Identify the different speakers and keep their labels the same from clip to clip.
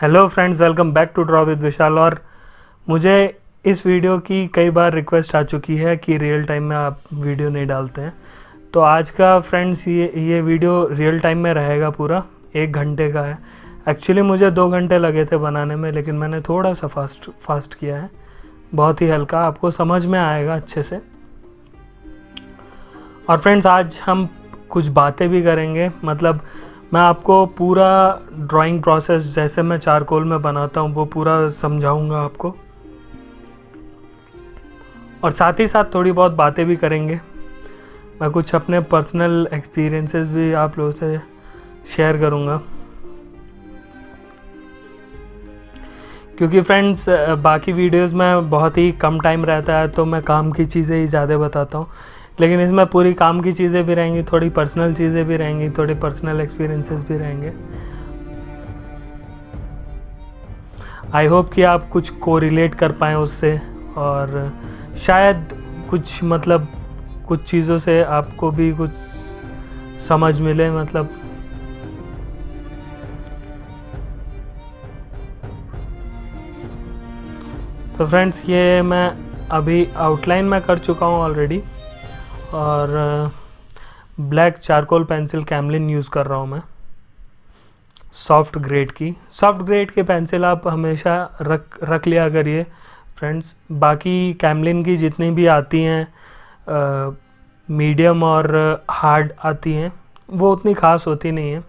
Speaker 1: Hello friends, welcome back to draw with Vishal. और मुझे इस वीडियो की कई बार रिक्वेस्ट आ चुकी है कि रियल टाइम में आप वीडियो नहीं डालते हैं। तो आज का फ्रेंड्स ये वीडियो रियल टाइम में रहेगा, पूरा 1 घंटे का है। एक्चुअली मुझे 2 घंटे लगे थे बनाने में, लेकिन मैंने थोड़ा सा फास्ट किया है, बहुत ही हल्का, आपको समझ में आएगा अच्छे से। और फ्रेंड्स आज हम कुछ बातें भी करेंगे, मतलब मैं आपको पूरा ड्राइंग प्रोसेस जैसे मैं चारकोल में बनाता हूँ वो पूरा समझाऊंगा आपको, और साथ ही साथ थोड़ी बहुत बातें भी करेंगे। मैं कुछ अपने पर्सनल एक्सपीरियंसेस भी आप लोगों से शेयर करूँगा, क्योंकि फ्रेंड्स बाकी वीडियोस में बहुत ही कम टाइम रहता है तो मैं काम की चीज़ें ही ज़्यादा बताता हूँ, लेकिन इसमें पूरी काम की चीज़ें भी रहेंगी, थोड़ी पर्सनल चीज़ें भी रहेंगी, थोड़ी पर्सनल एक्सपीरियंसेस भी रहेंगे। आई होप कि आप कुछ को रिलेट कर पाएँ उससे, और शायद कुछ चीज़ों से आपको भी कुछ समझ मिले। मतलब तो फ्रेंड्स ये मैं अभी आउटलाइन में कर चुका हूँ ऑलरेडी, और black charcoal pencil Camlin use कर रहा हूँ मैं, सॉफ्ट ग्रेड की पेंसिल आप हमेशा रख लिया करिए फ्रेंड्स। बाकी कैमलिन की जितनी भी आती हैं मीडियम और हार्ड आती हैं, वो उतनी ख़ास होती नहीं है।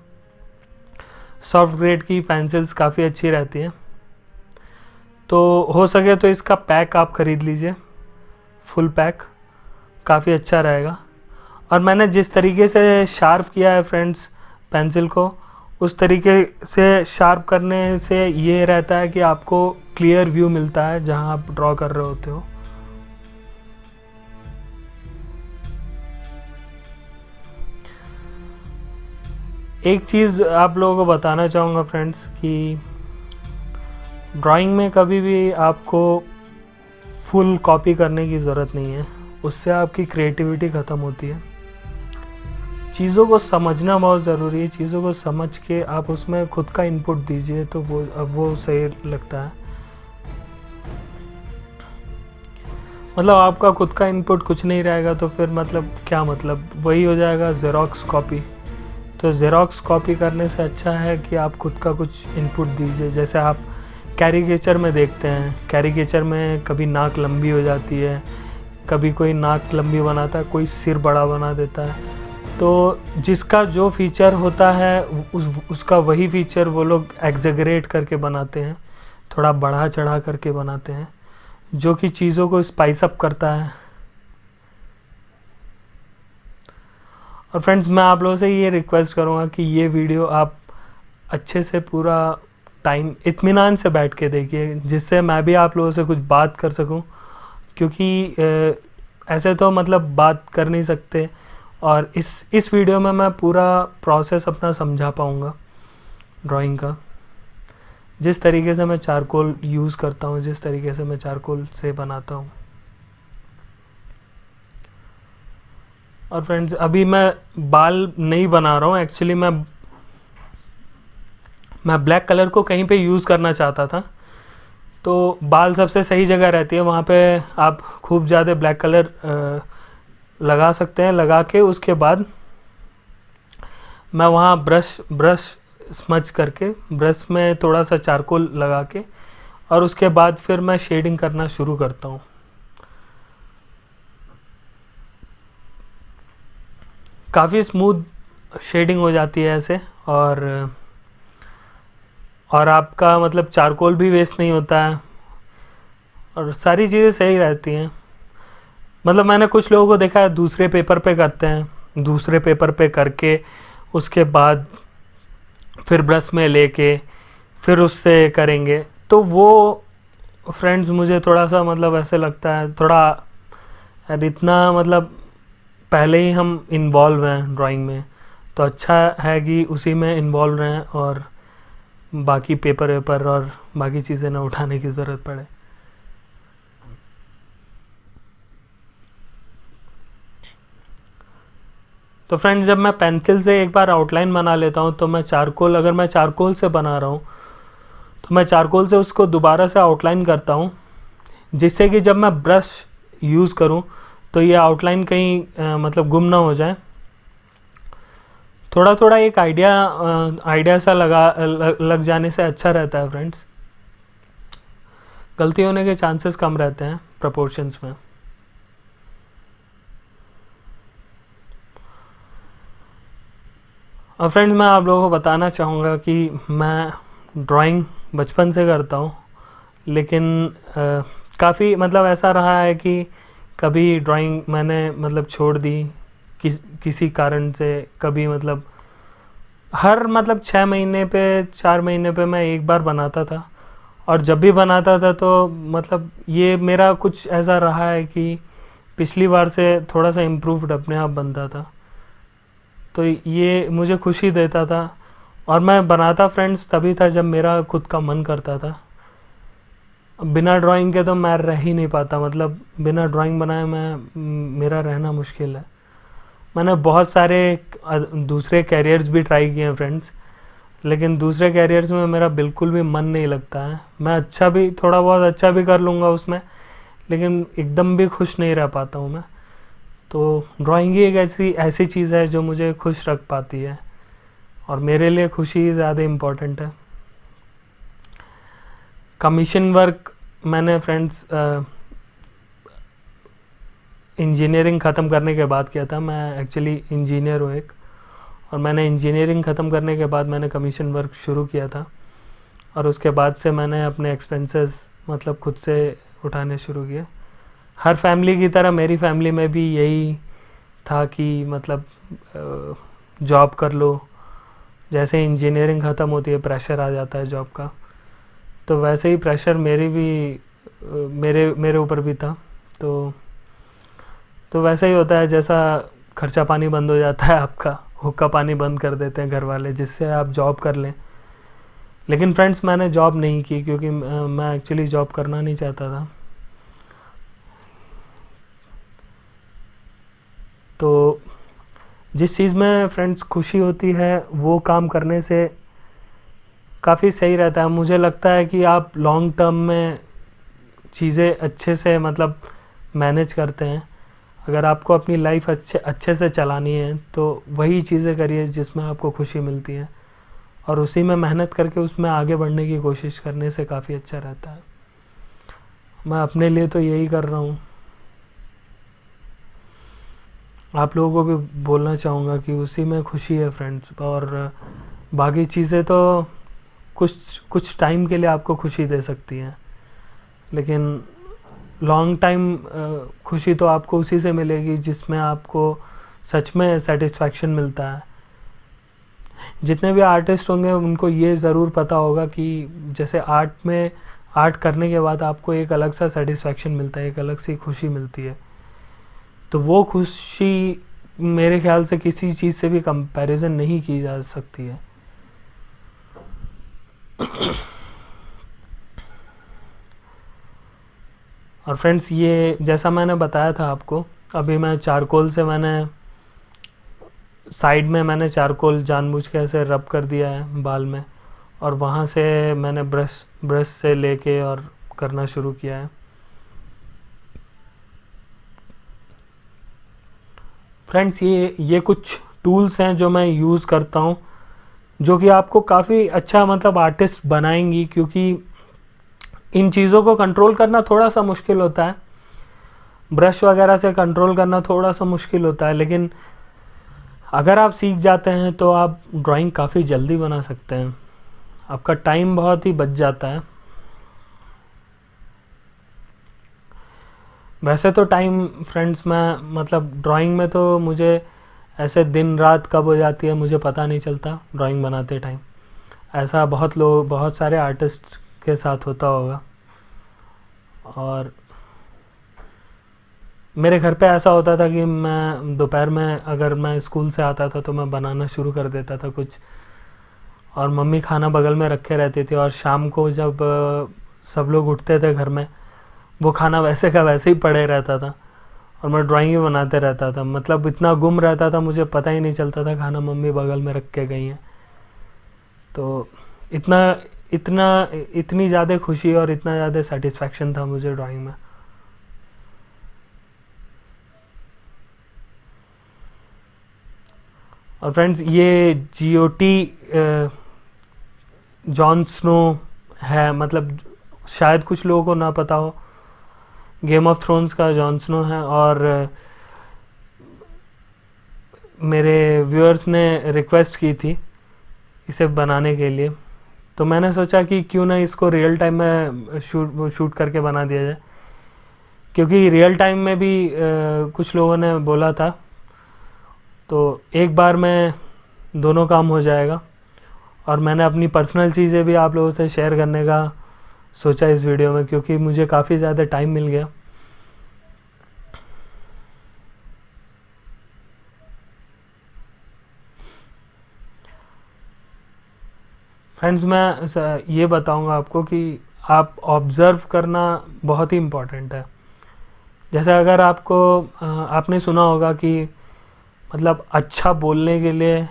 Speaker 1: सॉफ्ट ग्रेड की पेंसिल्स काफ़ी अच्छी रहती हैं, तो हो सके तो इसका पैक आप ख़रीद लीजिए, फुल पैक काफ़ी अच्छा रहेगा। और मैंने जिस तरीके से शार्प किया है फ्रेंड्स पेंसिल को, उस तरीके से शार्प करने से ये रहता है कि आपको क्लियर व्यू मिलता है जहाँ आप ड्रॉ कर रहे होते हो। एक चीज़ आप लोगों को बताना चाहूँगा फ्रेंड्स कि ड्राइंग में कभी भी आपको फुल कॉपी करने की ज़रूरत नहीं है, उससे आपकी क्रिएटिविटी ख़त्म होती है। चीज़ों को समझना बहुत ज़रूरी है, चीज़ों को समझ के आप उसमें खुद का इनपुट दीजिए तो वो सही लगता है। मतलब आपका खुद का इनपुट कुछ नहीं रहेगा तो फिर मतलब क्या, मतलब वही हो जाएगा ज़ेरॉक्स कॉपी। तो ज़ेरॉक्स कॉपी करने से अच्छा है कि आप खुद का कुछ इनपुट दीजिए। जैसे आप कैरिकेचर में देखते हैं, कैरिकेचर में कभी नाक लंबी हो जाती है, कभी कोई नाक लंबी बनाता है, कोई सिर बड़ा बना देता है। तो जिसका जो फीचर होता है उसका वही फीचर वो लोग एग्जेगरेट करके बनाते हैं, थोड़ा बढ़ा चढ़ा करके बनाते हैं, जो कि चीज़ों को स्पाइस अप करता है। और फ्रेंड्स मैं आप लोगों से ये रिक्वेस्ट करूँगा कि ये वीडियो आप अच्छे से पूरा टाइम इत्मीनान से बैठ के देखिए, जिससे मैं भी आप लोगों से कुछ बात कर सकूं, क्योंकि ऐसे तो मतलब बात कर नहीं सकते। और इस वीडियो में मैं पूरा प्रोसेस अपना समझा पाऊँगा ड्राइंग का, जिस तरीके से मैं चारकोल यूज़ करता हूँ, जिस तरीके से मैं चारकोल से बनाता हूँ। और फ्रेंड्स अभी मैं बाल नहीं बना रहा हूँ, एक्चुअली मैं ब्लैक कलर को कहीं पे यूज़ करना चाहता था, तो बाल सबसे सही जगह रहती है, वहाँ पे आप खूब ज़्यादा ब्लैक कलर लगा सकते हैं। लगा के उसके बाद मैं वहाँ ब्रश स्मच करके, ब्रश में थोड़ा सा चारकोल लगा के, और उसके बाद फिर मैं शेडिंग करना शुरू करता हूँ। काफ़ी स्मूथ शेडिंग हो जाती है ऐसे, और आपका मतलब चारकोल भी वेस्ट नहीं होता है, और सारी चीज़ें सही रहती हैं। मतलब मैंने कुछ लोगों को देखा है दूसरे पेपर पे करते हैं, दूसरे पेपर पे करके उसके बाद फिर ब्रश में लेके फिर उससे करेंगे, तो वो फ्रेंड्स मुझे थोड़ा सा मतलब ऐसे लगता है, थोड़ा यार इतना मतलब पहले ही हम इन्वॉल्व हैं ड्राइंग में, तो अच्छा है कि उसी में इन्वॉल्व रहें और बाकी पेपर वेपर और बाकी चीज़ें ना उठाने की ज़रूरत पड़े। तो फ्रेंड्स जब मैं पेंसिल से एक बार आउटलाइन बना लेता हूँ, तो अगर मैं चारकोल से बना रहा हूँ तो मैं चारकोल से उसको दोबारा से आउटलाइन करता हूँ, जिससे कि जब मैं ब्रश यूज़ करूँ तो ये आउटलाइन कहीं मतलब गुम ना हो जाए। थोड़ा थोड़ा एक आइडिया सा लग जाने से अच्छा रहता है फ्रेंड्स, गलती होने के चांसेस कम रहते हैं प्रपोर्शंस में। और फ्रेंड्स मैं आप लोगों को बताना चाहूँगा कि मैं ड्राइंग बचपन से करता हूँ, लेकिन काफ़ी मतलब ऐसा रहा है कि कभी ड्राइंग मैंने मतलब छोड़ दी किसी कारण से। कभी मतलब हर मतलब 6 महीने पे 4 महीने पे मैं एक बार बनाता था, और जब भी बनाता था तो मतलब ये मेरा कुछ ऐसा रहा है कि पिछली बार से थोड़ा सा इम्प्रूव्ड अपने आप बनता था, तो ये मुझे खुशी देता था। और मैं बनाता फ्रेंड्स तभी था जब मेरा खुद का मन करता था। बिना ड्राइंग के तो मैं रह ही नहीं पाता, मतलब बिना ड्राइंग बनाए मेरा रहना मुश्किल है। मैंने बहुत सारे दूसरे कैरियर्स भी ट्राई किए हैं फ्रेंड्स, लेकिन दूसरे कैरियर्स में मेरा बिल्कुल भी मन नहीं लगता है। मैं अच्छा भी थोड़ा बहुत अच्छा भी कर लूँगा उसमें, लेकिन एकदम भी खुश नहीं रह पाता हूँ मैं। तो ड्राइंग ही एक ऐसी चीज़ है जो मुझे खुश रख पाती है, और मेरे लिए खुशी ज़्यादा इम्पोर्टेंट है। कमीशन वर्क मैंने फ्रेंड्स इंजीनियरिंग ख़त्म करने के बाद किया था। मैं एक्चुअली इंजीनियर हूँ एक, और मैंने इंजीनियरिंग ख़त्म करने के बाद मैंने कमीशन वर्क शुरू किया था, और उसके बाद से मैंने अपने एक्सपेंसेस मतलब खुद से उठाने शुरू किए। हर फैमिली की तरह मेरी फैमिली में भी यही था कि मतलब जॉब कर लो, जैसे इंजीनियरिंग ख़त्म होती है प्रेशर आ जाता है जॉब का, तो वैसे ही प्रेशर मेरे ऊपर भी था। तो वैसा ही होता है, जैसा खर्चा पानी बंद हो जाता है आपका, हुक्का पानी बंद कर देते हैं घर वाले जिससे आप जॉब कर लें। लेकिन फ्रेंड्स मैंने जॉब नहीं की, क्योंकि मैं एक्चुअली जॉब करना नहीं चाहता था। तो जिस चीज़ में फ्रेंड्स खुशी होती है वो काम करने से काफ़ी सही रहता है। मुझे लगता है कि आप लॉन्ग टर्म में चीज़ें अच्छे से मतलब मैनेज करते हैं। अगर आपको अपनी लाइफ अच्छे से चलानी है तो वही चीज़ें करिए जिसमें आपको खुशी मिलती है, और उसी में मेहनत करके उसमें आगे बढ़ने की कोशिश करने से काफ़ी अच्छा रहता है। मैं अपने लिए तो यही कर रहा हूँ। आप लोगों को भी बोलना चाहूँगा कि उसी में खुशी है फ्रेंड्स, और बाकी चीज़ें तो कुछ टाइम के लिए आपको खुशी दे सकती हैं, लेकिन लॉन्ग टाइम खुशी तो आपको उसी से मिलेगी जिसमें आपको सच में सेटिस्फैक्शन मिलता है। जितने भी आर्टिस्ट होंगे उनको ये ज़रूर पता होगा कि जैसे आर्ट करने के बाद आपको एक अलग सा सेटिस्फैक्शन मिलता है, एक अलग सी खुशी मिलती है। तो वो खुशी मेरे ख्याल से किसी चीज़ से भी कंपैरिजन नहीं की जा सकती है। और फ्रेंड्स ये जैसा मैंने बताया था आपको, अभी मैं चारकोल से साइड में मैंने चारकोल जानबूझ के ऐसे रब कर दिया है बाल में, और वहाँ से मैंने ब्रश से लेके और करना शुरू किया है। फ्रेंड्स ये कुछ टूल्स हैं जो मैं यूज़ करता हूँ, जो कि आपको काफ़ी अच्छा मतलब आर्टिस्ट बनाएंगी, क्योंकि इन चीज़ों को कंट्रोल करना थोड़ा सा मुश्किल होता है। ब्रश वगैरह से कंट्रोल करना थोड़ा सा मुश्किल होता है, लेकिन अगर आप सीख जाते हैं तो आप ड्राइंग काफ़ी जल्दी बना सकते हैं। आपका टाइम बहुत ही बच जाता है। वैसे तो टाइम फ्रेंड्स मैं मतलब ड्राइंग में तो मुझे ऐसे दिन रात कब हो जाती है मुझे पता नहीं चलता ड्राइंग बनाते टाइम। ऐसा बहुत सारे आर्टिस्ट के साथ होता होगा। और मेरे घर पे ऐसा होता था कि मैं दोपहर में अगर मैं स्कूल से आता था तो मैं बनाना शुरू कर देता था कुछ, और मम्मी खाना बगल में रखे रहती थी, और शाम को जब सब लोग उठते थे घर में, वो खाना वैसे का वैसे ही पड़े रहता था, और मैं ड्राइंग ही बनाते रहता था। मतलब इतना गुम रहता था, मुझे पता ही नहीं चलता था खाना मम्मी बगल में रख के गई हैं। तो इतनी ज़्यादा खुशी और इतना ज़्यादा सेटिस्फैक्शन था मुझे ड्राइंग में। और फ्रेंड्स ये GOT जॉन स्नो है, मतलब शायद कुछ लोगों को ना पता हो, गेम ऑफ थ्रोन्स का जॉन स्नो है। और मेरे व्यूअर्स ने रिक्वेस्ट की थी इसे बनाने के लिए, तो मैंने सोचा कि क्यों ना इसको रियल टाइम में शूट करके बना दिया जाए, क्योंकि रियल टाइम में भी कुछ लोगों ने बोला था, तो एक बार में दोनों काम हो जाएगा। और मैंने अपनी पर्सनल चीज़ें भी आप लोगों से शेयर करने का सोचा इस वीडियो में, क्योंकि मुझे काफ़ी ज़्यादा टाइम मिल गया। फ्रेंड्स मैं ये बताऊंगा आपको कि आप ऑब्ज़र्व करना बहुत ही इम्पॉर्टेंट है। जैसे अगर आपको आपने सुना होगा कि मतलब अच्छा बोलने के लिए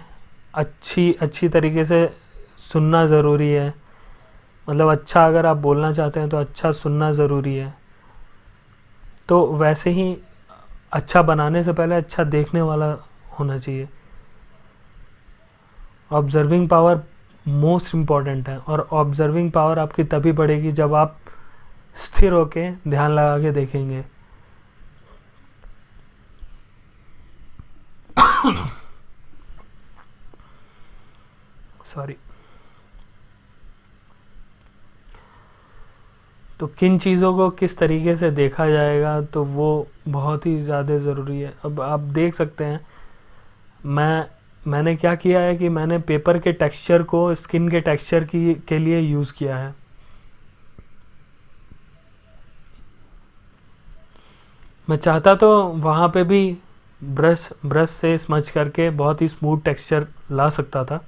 Speaker 1: अच्छी तरीके से सुनना ज़रूरी है। मतलब अच्छा अगर आप बोलना चाहते हैं तो अच्छा सुनना ज़रूरी है। तो वैसे ही अच्छा बनाने से पहले अच्छा देखने वाला होना चाहिए। ऑब्ज़र्विंग पावर मोस्ट इम्पॉर्टेंट है, और ऑब्ज़र्विंग पावर आपकी तभी बढ़ेगी जब आप स्थिर होके ध्यान लगा के देखेंगे। सॉरी। तो किन चीज़ों को किस तरीके से देखा जाएगा, तो वो बहुत ही ज़्यादा ज़रूरी है। अब आप देख सकते हैं मैंने क्या किया है कि मैंने पेपर के टेक्सचर को स्किन के टेक्सचर के लिए यूज़ किया है। मैं चाहता तो वहाँ पे भी ब्रश से स्मच करके बहुत ही स्मूथ टेक्सचर ला सकता था,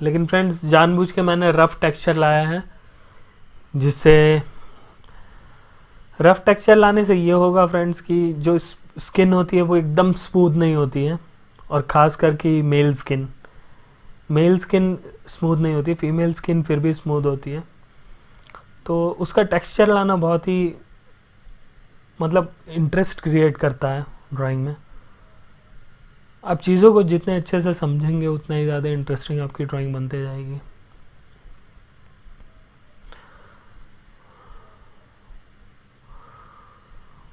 Speaker 1: लेकिन फ्रेंड्स जानबूझ के मैंने रफ़ टेक्सचर लाया है, जिससे रफ़ टेक्सचर लाने से ये होगा फ्रेंड्स कि जो स्किन होती है वो एकदम स्मूथ नहीं होती है, और ख़ास करके मेल स्किन स्मूथ नहीं होती, फीमेल स्किन फिर भी स्मूथ होती है। तो उसका टेक्सचर लाना बहुत ही मतलब इंटरेस्ट क्रिएट करता है ड्राइंग में। आप चीज़ों को जितने अच्छे से समझेंगे उतना ही ज़्यादा इंटरेस्टिंग आपकी ड्राइंग बनते जाएगी।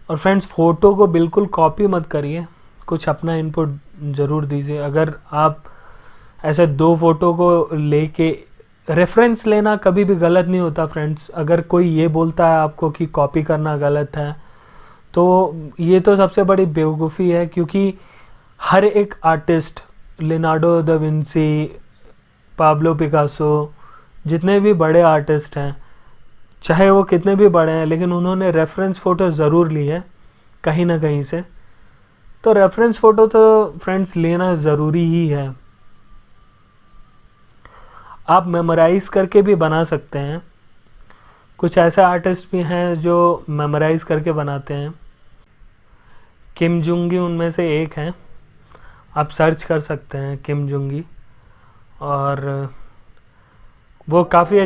Speaker 1: और फ्रेंड्स फ़ोटो को बिल्कुल कॉपी मत करिए, कुछ अपना इनपुट ज़रूर दीजिए। अगर आप ऐसे दो फ़ोटो को लेके रेफरेंस लेना कभी भी गलत नहीं होता फ्रेंड्स। अगर कोई ये बोलता है आपको कि कॉपी करना गलत है, तो ये तो सबसे बड़ी बेवकूफ़ी है, क्योंकि हर एक artist, Leonardo da Vinci, Pablo Picasso, जितने भी बड़े आर्टिस्ट हैं, चाहे वो कितने भी बड़े हैं, लेकिन उन्होंने रेफरेंस फ़ोटो ज़रूर ली है कहीं ना कहीं से। तो रेफरेंस फ़ोटो तो फ्रेंड्स लेना ज़रूरी ही है। आप मेमोराइज़ करके भी बना सकते हैं। कुछ ऐसे आर्टिस्ट भी हैं जो मेमोराइज़ करके बनाते हैं। किम जुंगी उनमें से एक हैं, आप सर्च कर सकते हैं किम जुंगी। और वो काफ़ी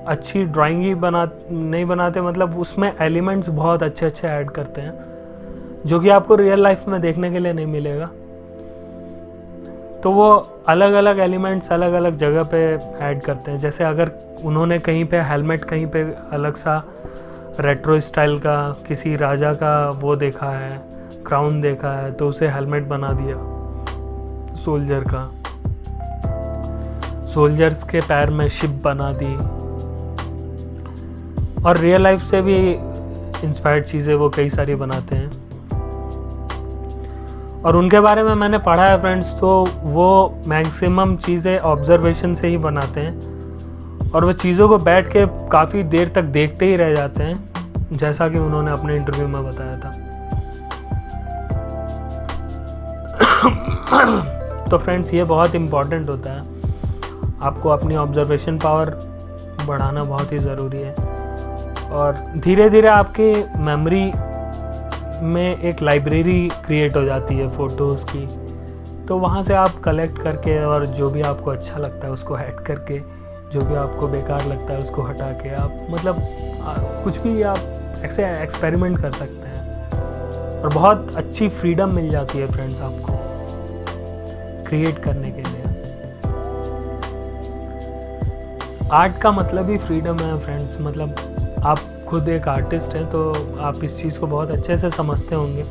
Speaker 1: अच्छी ड्राइंग ही नहीं बनाते, मतलब उसमें एलिमेंट्स बहुत अच्छे ऐड करते हैं, जो कि आपको रियल लाइफ में देखने के लिए नहीं मिलेगा। तो वो अलग अलग एलिमेंट्स अलग अलग जगह पे ऐड करते हैं। जैसे अगर उन्होंने कहीं पे हेलमेट, कहीं पे अलग सा रेट्रो स्टाइल का किसी राजा का वो देखा है, क्राउन देखा है, तो उसे हेलमेट बना दिया सोल्जर का। सोल्जर्स के पैर में शिप बना दी। और रियल लाइफ से भी इंस्पायर्ड चीज़ें वो कई सारी बनाते हैं, और उनके बारे में मैंने पढ़ा है फ्रेंड्स। तो वो मैक्सिमम चीज़ें ऑब्जर्वेशन से ही बनाते हैं, और वो चीज़ों को बैठ के काफ़ी देर तक देखते ही रह जाते हैं, जैसा कि उन्होंने अपने इंटरव्यू में बताया था। तो फ्रेंड्स ये बहुत इम्पॉर्टेंट होता है, आपको अपनी ऑब्जर्वेशन पावर बढ़ाना बहुत ही ज़रूरी है। और धीरे धीरे आपकी मेमोरी में एक लाइब्रेरी क्रिएट हो जाती है फ़ोटोज़ की। तो वहाँ से आप कलेक्ट करके और जो भी आपको अच्छा लगता है उसको ऐड करके, जो भी आपको बेकार लगता है उसको हटा के आप मतलब कुछ भी आप ऐसे एक्सपेरिमेंट कर सकते हैं और बहुत अच्छी फ्रीडम मिल जाती है फ्रेंड्स आपको क्रिएट करने के लिए। आर्ट का मतलब ही फ्रीडम है फ्रेंड्स, मतलब आप खुद एक आर्टिस्ट हैं तो आप इस चीज़ को बहुत अच्छे से समझते होंगे।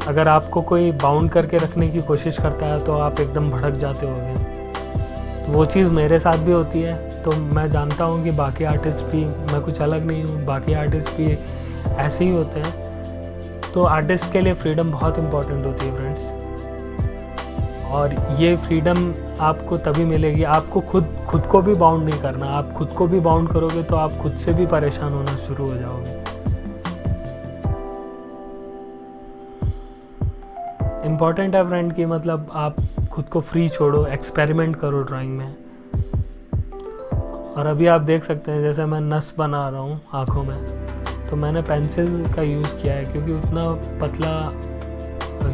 Speaker 1: अगर आपको कोई बाउंड करके रखने की कोशिश करता है तो आप एकदम भड़क जाते होंगे। तो वो चीज़ मेरे साथ भी होती है, तो मैं जानता हूँ कि बाकी आर्टिस्ट भी, मैं कुछ अलग नहीं हूँ, बाकी आर्टिस्ट भी ऐसे ही होते हैं। तो आर्टिस्ट के लिए फ्रीडम बहुत इम्पॉर्टेंट होती है फ्रेंड्स, और ये फ्रीडम आपको तभी मिलेगी, आपको खुद को भी बाउंड नहीं करना। आप खुद को भी बाउंड करोगे तो आप खुद से भी परेशान होना शुरू हो जाओगे। इम्पॉर्टेंट है फ्रेंड कि मतलब आप खुद को फ्री छोड़ो, एक्सपेरिमेंट करो ड्राइंग में। और अभी आप देख सकते हैं जैसे मैं नस बना रहा हूँ आँखों में, तो मैंने पेंसिल का यूज़ किया है क्योंकि उतना पतला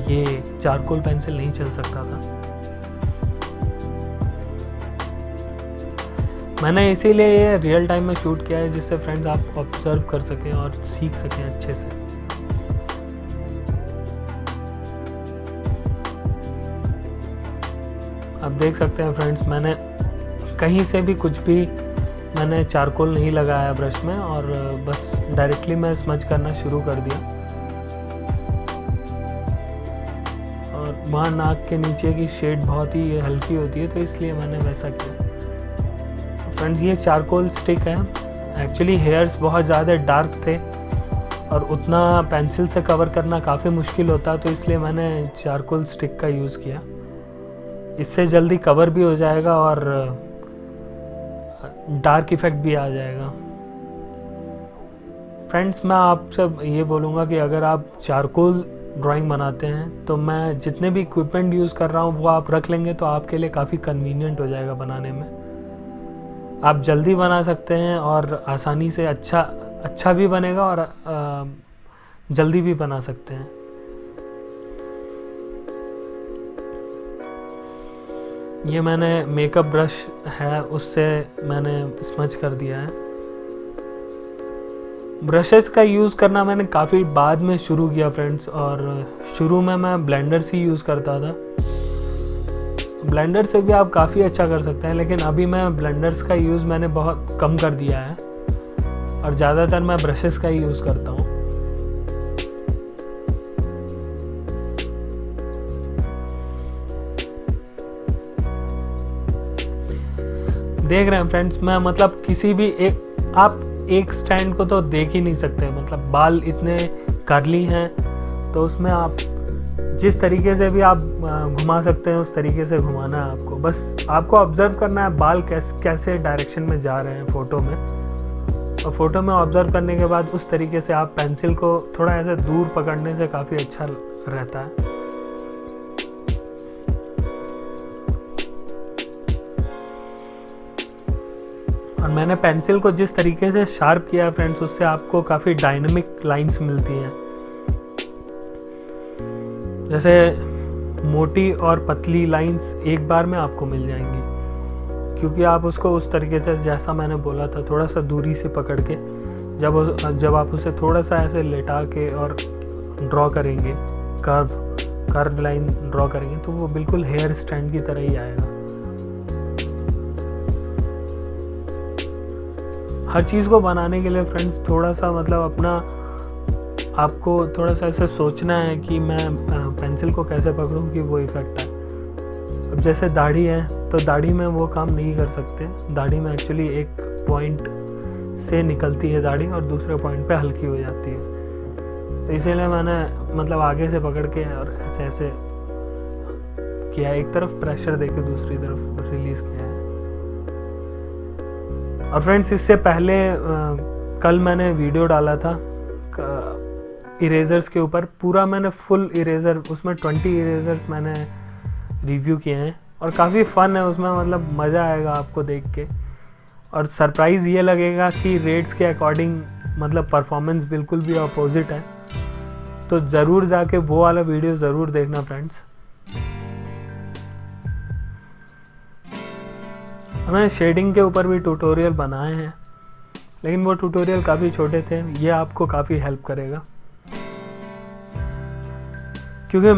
Speaker 1: ये चारकोल पेंसिल नहीं चल सकता था। मैंने इसीलिए ये रियल टाइम में शूट किया है जिससे फ्रेंड्स आप ऑब्जर्व कर सकें और सीख सकें अच्छे से। आप देख सकते हैं फ्रेंड्स, मैंने कहीं से भी कुछ भी मैंने चारकोल नहीं लगाया ब्रश में, और बस डायरेक्टली मैं स्मच करना शुरू कर दिया। और वहाँ नाक के नीचे की शेड बहुत ही हल्की होती है तो इसलिए मैंने वैसा किया। फ्रेंड्स ये चारकोल स्टिक है, एक्चुअली हेयर्स बहुत ज़्यादा डार्क थे और उतना पेंसिल से कवर करना काफ़ी मुश्किल होता, तो इसलिए मैंने चारकोल स्टिक का यूज़ किया। इससे जल्दी कवर भी हो जाएगा और डार्क इफ़ेक्ट भी आ जाएगा। फ्रेंड्स मैं आपसे ये बोलूँगा कि अगर आप चारकोल ड्राइंग बनाते हैं तो मैं जितने भी इक्विपमेंट यूज़ कर रहा हूँ वो आप रख लेंगे तो आपके लिए काफ़ी कन्वीनियंट हो जाएगा बनाने में। आप जल्दी बना सकते हैं और आसानी से अच्छा भी बनेगा और जल्दी भी बना सकते हैं। ये मैंने मेकअप ब्रश है उससे मैंने स्मच कर दिया है। ब्रशेस का यूज़ करना मैंने काफ़ी बाद में शुरू किया फ्रेंड्स, और शुरू में मैं ब्लेंडर से यूज़ करता था। ब्लेंडर से भी आप काफ़ी अच्छा कर सकते हैं, लेकिन अभी मैं ब्लेंडर्स का यूज़ मैंने बहुत कम कर दिया है और ज़्यादातर मैं ब्रशेस का ही यूज़ करता हूँ। देख रहे हैं फ्रेंड्स, मैं मतलब किसी भी आप एक स्टैंड को तो देख ही नहीं सकते, मतलब बाल इतने कर्ली हैं तो उसमें आप जिस तरीके से भी आप घुमा सकते हैं उस तरीके से घुमाना है आपको। बस आपको ऑब्जर्व करना है बाल कैसे डायरेक्शन में जा रहे हैं फ़ोटो में, और फ़ोटो में ऑब्जर्व करने के बाद उस तरीके से आप पेंसिल को थोड़ा ऐसे दूर पकड़ने से काफ़ी अच्छा रहता है। और मैंने पेंसिल को जिस तरीके से शार्प किया है फ्रेंड्स, उससे आपको काफ़ी डायनामिक लाइंस मिलती हैं। जैसे मोटी और पतली लाइंस एक बार में आपको मिल जाएंगी, क्योंकि आप उसको उस तरीके से जैसा मैंने बोला था थोड़ा सा दूरी से पकड़ के जब आप उसे थोड़ा सा ऐसे लेटा के और ड्रॉ करेंगे, कर्व लाइन ड्रॉ करेंगे तो वो बिल्कुल हेयर स्टैंड की तरह ही आएगा। हर चीज़ को बनाने के लिए फ्रेंड्स थोड़ा सा मतलब आपको थोड़ा सा ऐसे सोचना है कि मैं पेंसिल को कैसे पकड़ूं कि वो इफ़ेक्ट आए। अब जैसे दाढ़ी है तो दाढ़ी में वो काम नहीं कर सकते। दाढ़ी में एक्चुअली एक पॉइंट से निकलती है दाढ़ी और दूसरे पॉइंट पे हल्की हो जाती है, तो इसीलिए मैंने मतलब आगे से पकड़ के और ऐसे ऐसे किया, एक तरफ प्रेशर देके दूसरी तरफ रिलीज़ किया है। और फ्रेंड्स इससे पहले कल मैंने वीडियो डाला था इरेजर्स के ऊपर, पूरा मैंने फुल इरेज़र, उसमें 20 इरेजर्स मैंने रिव्यू किए हैं और काफ़ी फ़न है उसमें, मतलब मज़ा आएगा आपको देख के। और सरप्राइज़ ये लगेगा कि रेट्स के अकॉर्डिंग मतलब परफॉर्मेंस बिल्कुल भी अपोजिट है, तो ज़रूर जाके वो वाला वीडियो ज़रूर देखना फ्रेंड्स। मैं शेडिंग के ऊपर भी ट्यूटोरियल बनाए हैं, लेकिन वो ट्यूटोरियल काफ़ी छोटे थे। ये आपको काफ़ी हेल्प करेगा, क्योंकि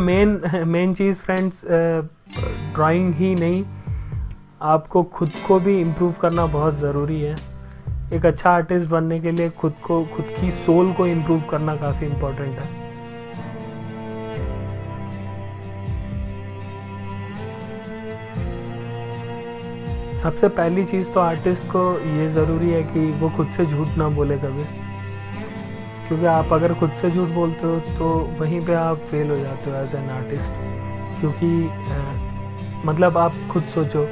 Speaker 1: मेन चीज़ फ्रेंड्स ड्राइंग ही नहीं, आपको खुद को भी इम्प्रूव करना बहुत ज़रूरी है। एक अच्छा आर्टिस्ट बनने के लिए खुद की सोल को इम्प्रूव करना काफ़ी इम्पोर्टेंट है। सबसे पहली चीज़ तो आर्टिस्ट को ये ज़रूरी है कि वो खुद से झूठ ना बोले कभी, क्योंकि आप अगर खुद से झूठ बोलते हो तो वहीं पे आप फेल हो जाते हो एज एन आर्टिस्ट। क्योंकि मतलब आप खुद सोचो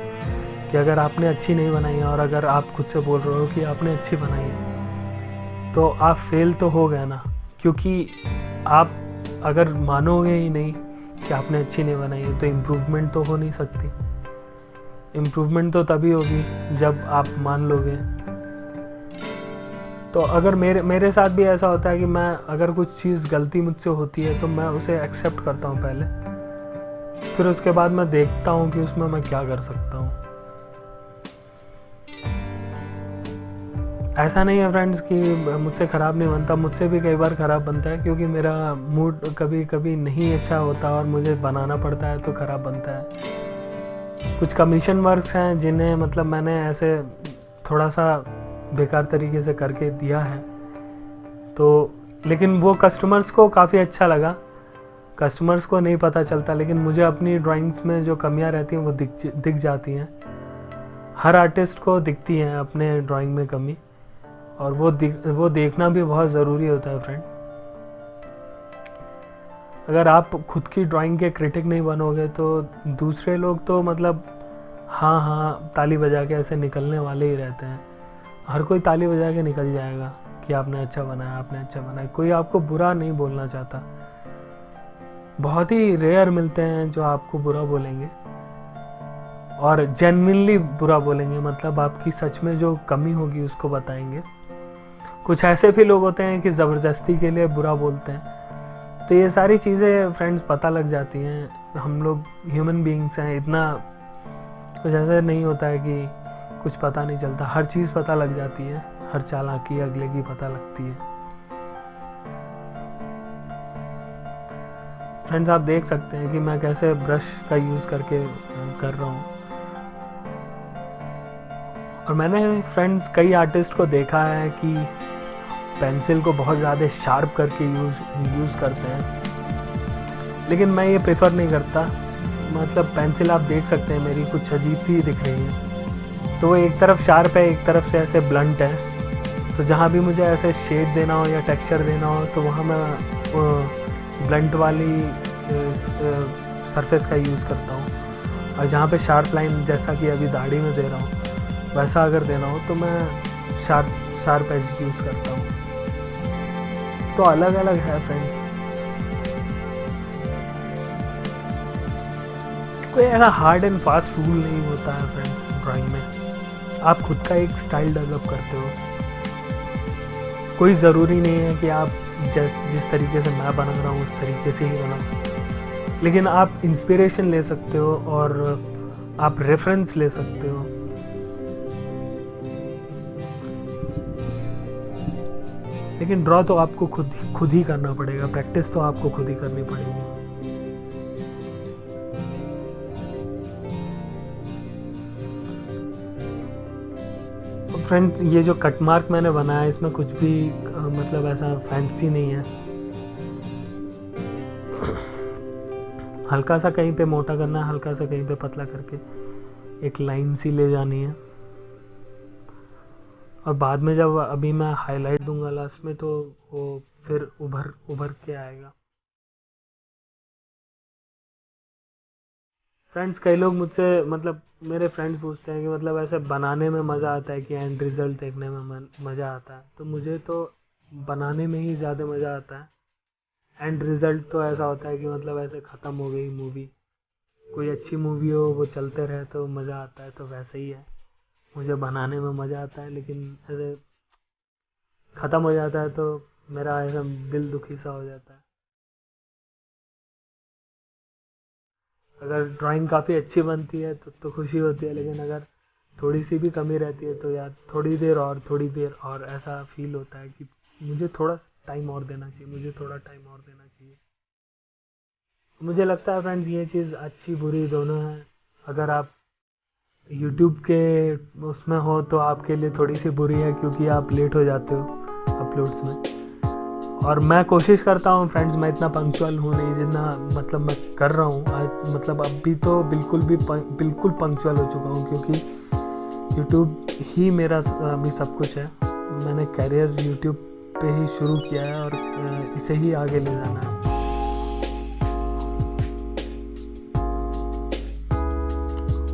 Speaker 1: कि अगर आपने अच्छी नहीं बनाई है और अगर आप खुद से बोल रहे हो कि आपने अच्छी बनाई है, तो आप फेल तो हो गए ना। क्योंकि आप अगर मानोगे ही नहीं कि आपने अच्छी नहीं बनाई है तो इम्प्रूवमेंट तो हो नहीं सकती। इम्प्रूवमेंट तो तभी होगी जब आप मान लोगे। तो अगर मेरे साथ भी ऐसा होता है कि मैं अगर कुछ चीज़ गलती मुझसे होती है तो मैं उसे एक्सेप्ट करता हूँ पहले, फिर उसके बाद मैं देखता हूँ कि उसमें मैं क्या कर सकता हूँ। ऐसा नहीं है फ्रेंड्स कि मुझसे ख़राब नहीं बनता, मुझसे भी कई बार ख़राब बनता है, क्योंकि मेरा मूड कभी कभी नहीं अच्छा होता और मुझे बनाना पड़ता है तो ख़राब बनता है। कुछ कमीशन वर्क्स हैं जिन्हें मतलब मैंने ऐसे थोड़ा सा बेकार तरीके से करके दिया है, तो लेकिन वो कस्टमर्स को काफ़ी अच्छा लगा। कस्टमर्स को नहीं पता चलता, लेकिन मुझे अपनी ड्राइंग्स में जो कमियां रहती हैं वो दिख जाती हैं। हर आर्टिस्ट को दिखती हैं अपने ड्राइंग में कमी, और वो देखना भी बहुत ज़रूरी होता है फ्रेंड। अगर आप खुद की ड्राइंग के क्रिटिक नहीं बनोगे तो दूसरे लोग तो मतलब हाँ हाँ ताली बजा के ऐसे निकलने वाले ही रहते हैं। हर कोई ताली बजा के निकल जाएगा कि आपने अच्छा बनाया, आपने अच्छा बनाया। कोई आपको बुरा नहीं बोलना चाहता। बहुत ही रेयर मिलते हैं जो आपको बुरा बोलेंगे और जेन्युइनली बुरा बोलेंगे, मतलब आपकी सच में जो कमी होगी उसको बताएंगे। कुछ ऐसे भी लोग होते हैं कि ज़बरदस्ती के लिए बुरा बोलते हैं। तो ये सारी चीज़ें फ्रेंड्स पता लग जाती हैं। हम लोग ह्यूमन बीइंग्स हैं, इतना कुछ ऐसा नहीं होता है कि कुछ पता नहीं चलता। हर चीज़ पता लग जाती है, हर चालाकी अगले की पता लगती है। फ्रेंड्स आप देख सकते हैं कि मैं कैसे ब्रश का यूज़ करके कर रहा हूँ। और मैंने फ्रेंड्स कई आर्टिस्ट को देखा है कि पेंसिल को बहुत ज़्यादा शार्प करके यूज़ करते हैं, लेकिन मैं ये प्रेफर नहीं करता। मतलब पेंसिल आप देख सकते हैं मेरी कुछ अजीब सी दिख रही है, तो वो एक तरफ शार्प है, एक तरफ से ऐसे ब्लंट है। तो जहाँ भी मुझे ऐसे शेड देना हो या टेक्सचर देना हो तो वहाँ मैं ब्लंट वाली सरफेस का यूज़ करता हूँ। और जहाँ पे शार्प लाइन, जैसा कि अभी दाढ़ी में दे रहा हूँ, वैसा अगर देना हो तो मैं शार्प एज यूज़ करता हूँ। तो अलग अलग है फ्रेंड्स। कोई ऐसा हार्ड एंड फास्ट रूल नहीं होता है फ्रेंड्स ड्राइंग में। आप खुद का एक स्टाइल डेवलप करते हो। कोई ज़रूरी नहीं है कि आप जिस तरीके से मैं बना रहा हूँ उस तरीके से ही बनाओ, लेकिन आप इंस्पिरेशन ले सकते हो और आप रेफरेंस ले सकते हो। लेकिन ड्रॉ तो आपको खुद ही करना पड़ेगा, प्रैक्टिस तो आपको खुद ही करनी पड़ेगी। फ्रेंड्स ये जो कट मार्क मैंने बनाया है इसमें कुछ भी मतलब ऐसा फैंसी नहीं है। हल्का सा कहीं पे मोटा करना है, हल्का सा कहीं पे पतला करके एक लाइन सी ले जानी है। और बाद में जब अभी मैं हाईलाइट दूंगा लास्ट में तो वो फिर उभर के आएगा। फ्रेंड्स कई लोग मुझसे मतलब मेरे फ्रेंड्स पूछते हैं कि मतलब ऐसे बनाने में मज़ा आता है कि एंड रिज़ल्ट देखने में मज़ा आता है। तो मुझे तो बनाने में ही ज़्यादा मज़ा आता है। एंड रिज़ल्ट तो ऐसा होता है कि मतलब ऐसे ख़त्म हो गई मूवी। कोई अच्छी मूवी हो वो चलते रहे तो मज़ा आता है, तो वैसे ही है। मुझे बनाने में मज़ा आता है, लेकिन ऐसे ख़त्म हो जाता है तो मेरा ऐसा दिल दुखी सा हो जाता है। अगर ड्राइंग काफ़ी अच्छी बनती है तो खुशी होती है, लेकिन अगर थोड़ी सी भी कमी रहती है तो यार थोड़ी देर और ऐसा फील होता है कि मुझे थोड़ा टाइम और देना चाहिए, मुझे थोड़ा टाइम और देना चाहिए। मुझे लगता है फ्रेंड्स ये चीज़ अच्छी बुरी दोनों है। अगर आप यूट्यूब के उसमें हो तो आपके लिए थोड़ी सी बुरी है क्योंकि आप लेट हो जाते हो अपलोड्स में। और मैं कोशिश करता हूँ फ्रेंड्स, मैं इतना पंक्चुअल हूँ नहीं जितना मतलब मैं कर रहा हूँ आज। मतलब अभी तो बिल्कुल पंक्चुअल हो चुका हूँ क्योंकि यूट्यूब ही मेरा अभी सब कुछ है। मैंने करियर यूट्यूब पे ही शुरू किया है और इसे ही आगे ले जाना है।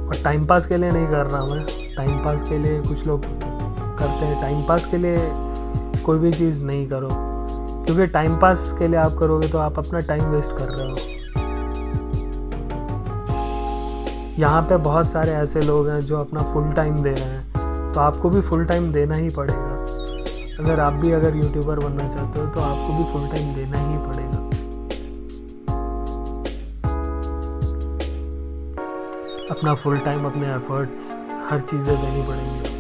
Speaker 1: और टाइम पास के लिए नहीं कर रहा मैं। टाइम पास के लिए कुछ लोग करते हैं, टाइम पास के लिए कोई भी चीज़ नहीं करो, क्योंकि टाइम पास के लिए आप करोगे तो आप अपना टाइम वेस्ट कर रहे हो। यहाँ पे बहुत सारे ऐसे लोग हैं जो अपना फुल टाइम दे रहे हैं, तो आपको भी फुल टाइम देना ही पड़ेगा। अगर यूट्यूबर बनना चाहते हो तो आपको भी फुल टाइम देना ही पड़ेगा। अपना फुल टाइम, अपने एफर्ट्स, हर चीज़ें देनी पड़ेंगी आपको।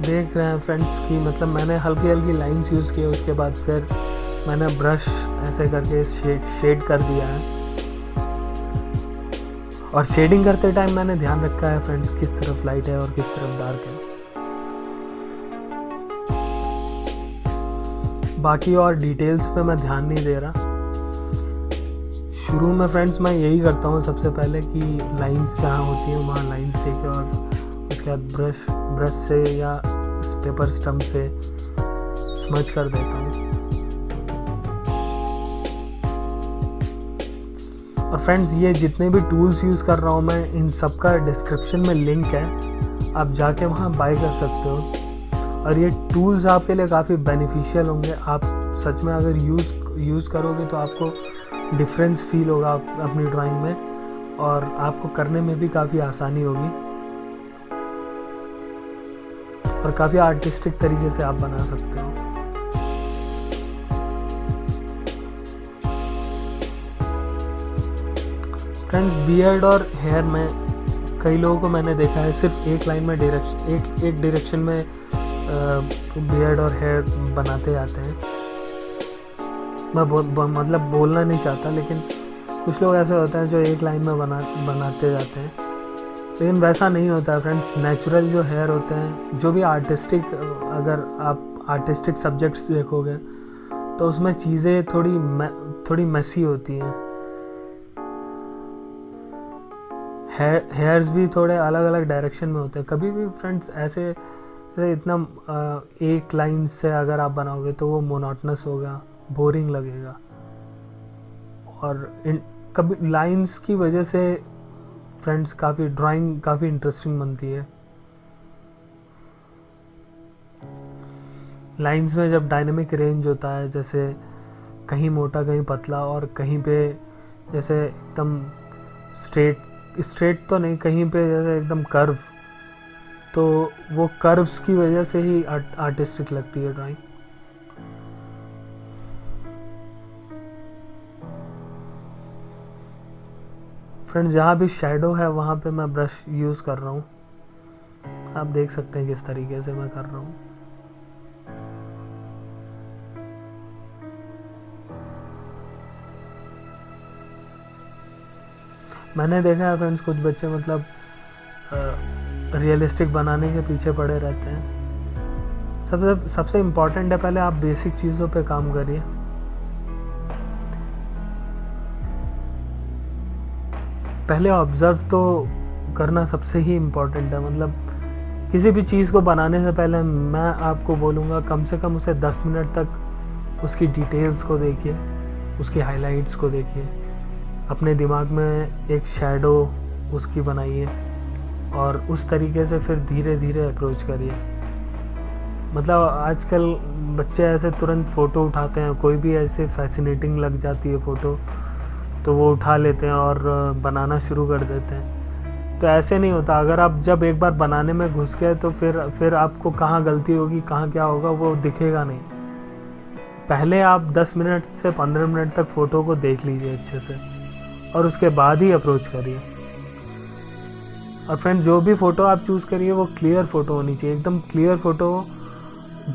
Speaker 1: देख रहे हैं फ्रेंड्स कि मतलब मैंने हल्की हल्की लाइंस यूज़ किए, उसके बाद फिर मैंने ब्रश ऐसे करके शेड कर दिया है। और शेडिंग करते टाइम मैंने ध्यान रखा है फ्रेंड्स किस तरफ लाइट है और किस तरफ डार्क है। बाकी और डिटेल्स पे मैं ध्यान नहीं दे रहा। शुरू में फ्रेंड्स मैं यही करता हूँ सबसे पहले कि लाइंस जहाँ होती हैं वहाँ लाइंस देके और उसके बाद ब्रश से या पेपर स्टम्प से स्मच कर देता हूँ। और फ्रेंड्स ये जितने भी टूल्स यूज़ कर रहा हूँ मैं, इन सब का डिस्क्रिप्शन में लिंक है, आप जाके वहाँ बाय कर सकते हो। और ये टूल्स आपके लिए काफ़ी बेनिफिशियल होंगे। आप सच में अगर यूज़ करोगे तो आपको डिफरेंस फील होगा अपनी ड्राइंग में, और आपको करने में भी काफ़ी आसानी होगी और काफ़ी आर्टिस्टिक तरीके से आप बना सकते हो। फ्रेंड्स बियर्ड और हेयर में कई लोगों को मैंने देखा है सिर्फ एक लाइन में एक डायरेक्शन में बियर्ड और हेयर बनाते जाते हैं। मैं मतलब बोलना नहीं चाहता, लेकिन कुछ लोग ऐसे होते हैं जो एक लाइन में बनाते जाते हैं, लेकिन वैसा नहीं होता है फ्रेंड्स। नेचुरल जो हेयर होते हैं, जो भी आर्टिस्टिक, अगर आप आर्टिस्टिक सब्जेक्ट्स देखोगे तो उसमें चीज़ें थोड़ी मेसी होती हैं। हेयर्स भी थोड़े अलग अलग डायरेक्शन में होते हैं। कभी भी फ्रेंड्स ऐसे इतना एक लाइन से अगर आप बनाओगे तो वो मोनोटनस होगा, बोरिंग लगेगा। और कभी लाइंस की वजह से फ्रेंड्स ड्राइंग काफ़ी इंटरेस्टिंग बनती है। लाइंस में जब डायनेमिक रेंज होता है, जैसे कहीं मोटा कहीं पतला और कहीं पे जैसे एकदम स्ट्रेट तो नहीं, कहीं पे जैसे एकदम कर्व, तो वो कर्व्स की वजह से ही आर्टिस्टिक लगती है ड्राइंग। फ्रेंड्स जहाँ भी शैडो है वहाँ पे मैं ब्रश यूज़ कर रहा हूँ। आप देख सकते हैं किस तरीके से मैं कर रहा हूँ। मैंने देखा है फ्रेंड्स कुछ बच्चे मतलब रियलिस्टिक बनाने के पीछे पड़े रहते हैं। सबसे इम्पॉर्टेंट है पहले आप बेसिक चीज़ों पे काम करिए। पहले ऑब्ज़र्व तो करना सबसे ही इम्पॉर्टेंट है। मतलब किसी भी चीज़ को बनाने से पहले मैं आपको बोलूँगा कम से कम उसे 10 मिनट तक उसकी डिटेल्स को देखिए, उसकी हाइलाइट्स को देखिए, अपने दिमाग में एक शैडो उसकी बनाइए और उस तरीके से फिर धीरे धीरे अप्रोच करिए। मतलब आजकल बच्चे ऐसे तुरंत फ़ोटो उठाते हैं, कोई भी ऐसे फैसिनेटिंग लग जाती है फ़ोटो तो वो उठा लेते हैं और बनाना शुरू कर देते हैं। तो ऐसे नहीं होता। अगर आप जब एक बार बनाने में घुस गए तो फिर आपको कहाँ गलती होगी, कहाँ क्या होगा वो दिखेगा नहीं। पहले आप 10 मिनट से 15 मिनट तक फ़ोटो को देख लीजिए अच्छे से, और उसके बाद ही अप्रोच करिए। और फ्रेंड्स, जो भी फ़ोटो आप चूज़ करिए वो क्लियर फ़ोटो होनी चाहिए, एकदम क्लियर फ़ोटो,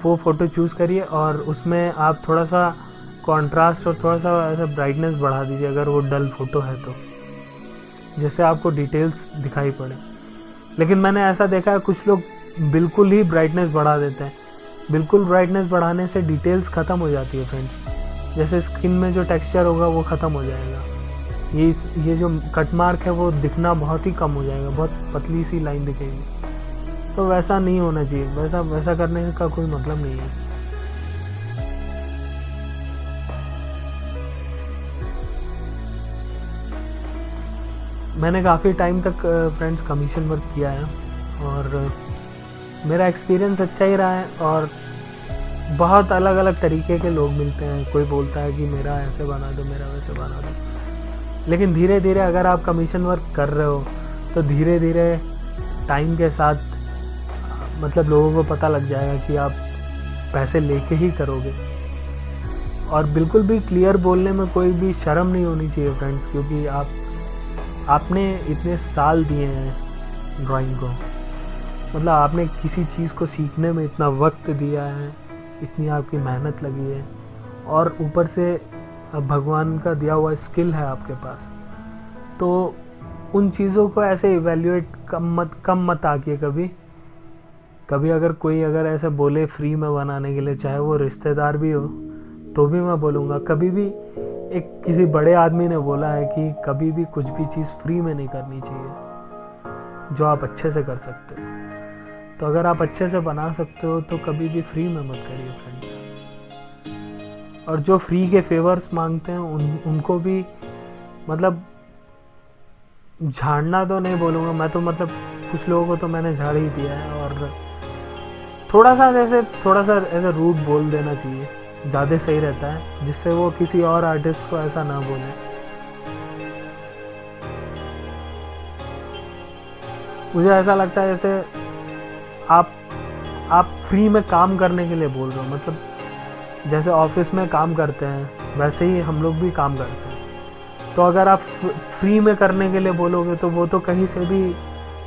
Speaker 1: वो फ़ोटो चूज़ करिए। और उसमें आप थोड़ा सा कॉन्ट्रास्ट और थोड़ा सा ऐसा ब्राइटनेस बढ़ा दीजिए अगर वो डल फ़ोटो है तो, जैसे आपको डिटेल्स दिखाई पड़े। लेकिन मैंने ऐसा देखा है कुछ लोग बिल्कुल ही ब्राइटनेस बढ़ा देते हैं। बिल्कुल ब्राइटनेस बढ़ाने से डिटेल्स ख़त्म हो जाती है फ्रेंड्स, जैसे स्किन में जो टेक्सचर होगा वो ख़त्म हो जाएगा। ये जो कट मार्क है वो दिखना बहुत ही कम हो जाएगा, बहुत पतली सी लाइन दिखेगी। तो वैसा नहीं होना चाहिए, वैसा करने का कोई मतलब नहीं है। मैंने काफ़ी टाइम तक फ्रेंड्स कमीशन वर्क किया है और मेरा एक्सपीरियंस अच्छा ही रहा है। और बहुत अलग अलग तरीके के लोग मिलते हैं, कोई बोलता है कि मेरा ऐसे बना दो, मेरा वैसे बना दो। लेकिन धीरे धीरे अगर आप कमीशन वर्क कर रहे हो तो धीरे धीरे टाइम के साथ मतलब लोगों को पता लग जाएगा कि आप पैसे लेके ही करोगे। और बिल्कुल भी क्लियर बोलने में कोई भी शर्म नहीं होनी चाहिए फ्रेंड्स, क्योंकि आपने इतने साल दिए हैं ड्राइंग को, मतलब आपने किसी चीज़ को सीखने में इतना वक्त दिया है, इतनी आपकी मेहनत लगी है, और ऊपर से भगवान का दिया हुआ स्किल है आपके पास। तो उन चीज़ों को ऐसे इवैल्यूएट कम मत आकिए कभी अगर कोई ऐसे बोले फ्री में बनाने के लिए, चाहे वो रिश्तेदार भी हो, तो भी मैं बोलूँगा कभी भी, एक किसी बड़े आदमी ने बोला है कि कभी भी कुछ भी चीज़ फ्री में नहीं करनी चाहिए जो आप अच्छे से कर सकते हो। तो अगर आप अच्छे से बना सकते हो तो कभी भी फ्री में मत करिए फ्रेंड्स। और जो फ्री के फेवर्स मांगते हैं उनको भी मतलब झाड़ना तो नहीं बोलूँगा मैं, तो मतलब कुछ लोगों को तो मैंने झाड़ ही दिया है। और थोड़ा सा ऐसे रूड बोल देना चाहिए, ज़्यादा सही रहता है, जिससे वो किसी और आर्टिस्ट को ऐसा ना बोले। मुझे ऐसा लगता है जैसे आप फ्री में काम करने के लिए बोल रहे हो, मतलब जैसे ऑफिस में काम करते हैं वैसे ही हम लोग भी काम करते हैं। तो अगर आप फ्री में करने के लिए बोलोगे तो वो तो कहीं से भी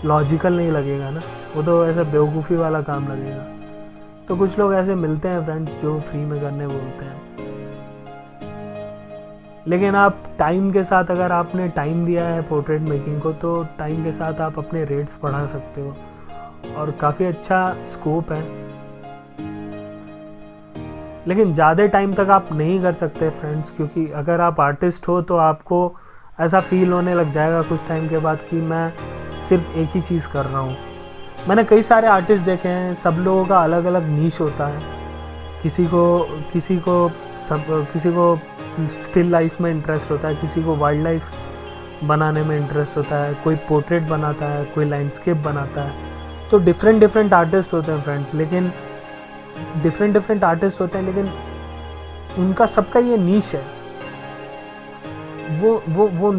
Speaker 1: लॉजिकल नहीं लगेगा ना, वो तो ऐसा बेवकूफ़ी वाला काम लगेगा। तो कुछ लोग ऐसे मिलते हैं फ्रेंड्स जो फ्री में करने बोलते हैं। लेकिन आप टाइम के साथ, अगर आपने टाइम दिया है पोर्ट्रेट मेकिंग को, तो टाइम के साथ आप अपने रेट्स बढ़ा सकते हो और काफ़ी अच्छा स्कोप है। लेकिन ज़्यादा टाइम तक आप नहीं कर सकते फ्रेंड्स, क्योंकि अगर आप आर्टिस्ट हो तो आपको ऐसा फील होने लग जाएगा कुछ टाइम के बाद कि मैं सिर्फ एक ही चीज़ कर रहा हूँ। मैंने कई सारे आर्टिस्ट देखे हैं, सब लोगों का अलग अलग नीश होता है। किसी को स्टिल लाइफ में इंटरेस्ट होता है, किसी को वाइल्ड लाइफ बनाने में इंटरेस्ट होता है, कोई पोर्ट्रेट बनाता है, कोई लैंडस्केप बनाता है। तो डिफरेंट आर्टिस्ट होते हैं फ्रेंड्स, लेकिन डिफरेंट आर्टिस्ट होते हैं, लेकिन उनका सबका ये नीश है। वो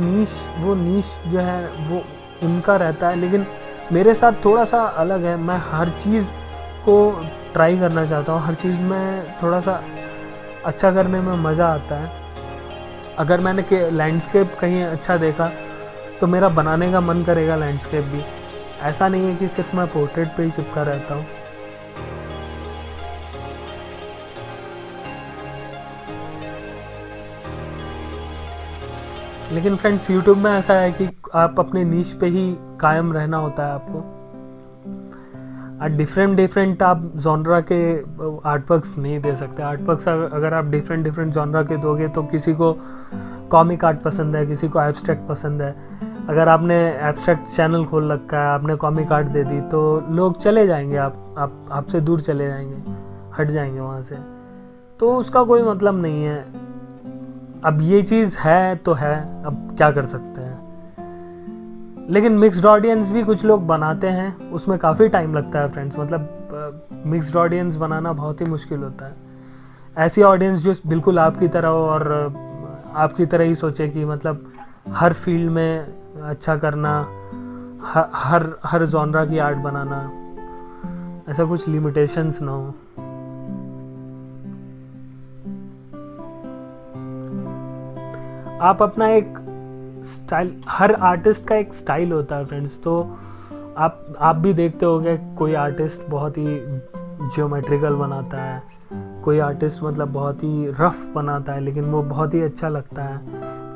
Speaker 1: नीश जो है वो उनका रहता है। लेकिन मेरे साथ थोड़ा सा अलग है, मैं हर चीज़ को ट्राई करना चाहता हूँ, हर चीज़ में थोड़ा सा अच्छा करने में मज़ा आता है। अगर मैंने लैंडस्केप कहीं अच्छा देखा तो मेरा बनाने का मन करेगा लैंडस्केप भी। ऐसा नहीं है कि सिर्फ मैं पोर्ट्रेट पे ही चिपका रहता हूँ। लेकिन फ्रेंड्स, यूट्यूब में ऐसा है कि आप अपने नीश पे ही कायम रहना होता है आपको। डिफरेंट आप जॉनरा के आर्टवर्क्स नहीं दे सकते। आर्टवर्क्स अगर आप डिफरेंट जॉनरा के दोगे तो किसी को कॉमिक आर्ट पसंद है, किसी को एब्स्ट्रैक्ट पसंद है। अगर आपने एब्स्ट्रैक्ट चैनल खोल रखा है, आपने कॉमिक आर्ट दे दी, तो लोग चले जाएंगे, आपसे दूर चले जाएंगे, हट जाएंगे वहाँ से। तो उसका कोई मतलब नहीं है। अब ये चीज़ है तो है, अब क्या कर सकते हैं। लेकिन मिक्स्ड ऑडियंस भी कुछ लोग बनाते हैं, उसमें काफ़ी टाइम लगता है फ्रेंड्स। मतलब मिक्स्ड ऑडियंस बनाना बहुत ही मुश्किल होता है। ऐसी ऑडियंस जो बिल्कुल आपकी तरह हो और आपकी तरह ही सोचे कि मतलब हर फील्ड में अच्छा करना, हर जॉनरा की आर्ट बनाना, ऐसा कुछ लिमिटेशंस ना हो। आप अपना एक स्टाइल, हर आर्टिस्ट का एक स्टाइल होता है फ्रेंड्स। तो आप भी देखते होंगे कोई आर्टिस्ट बहुत ही जियोमेट्रिकल बनाता है, कोई आर्टिस्ट मतलब बहुत ही रफ बनाता है लेकिन वो बहुत ही अच्छा लगता है,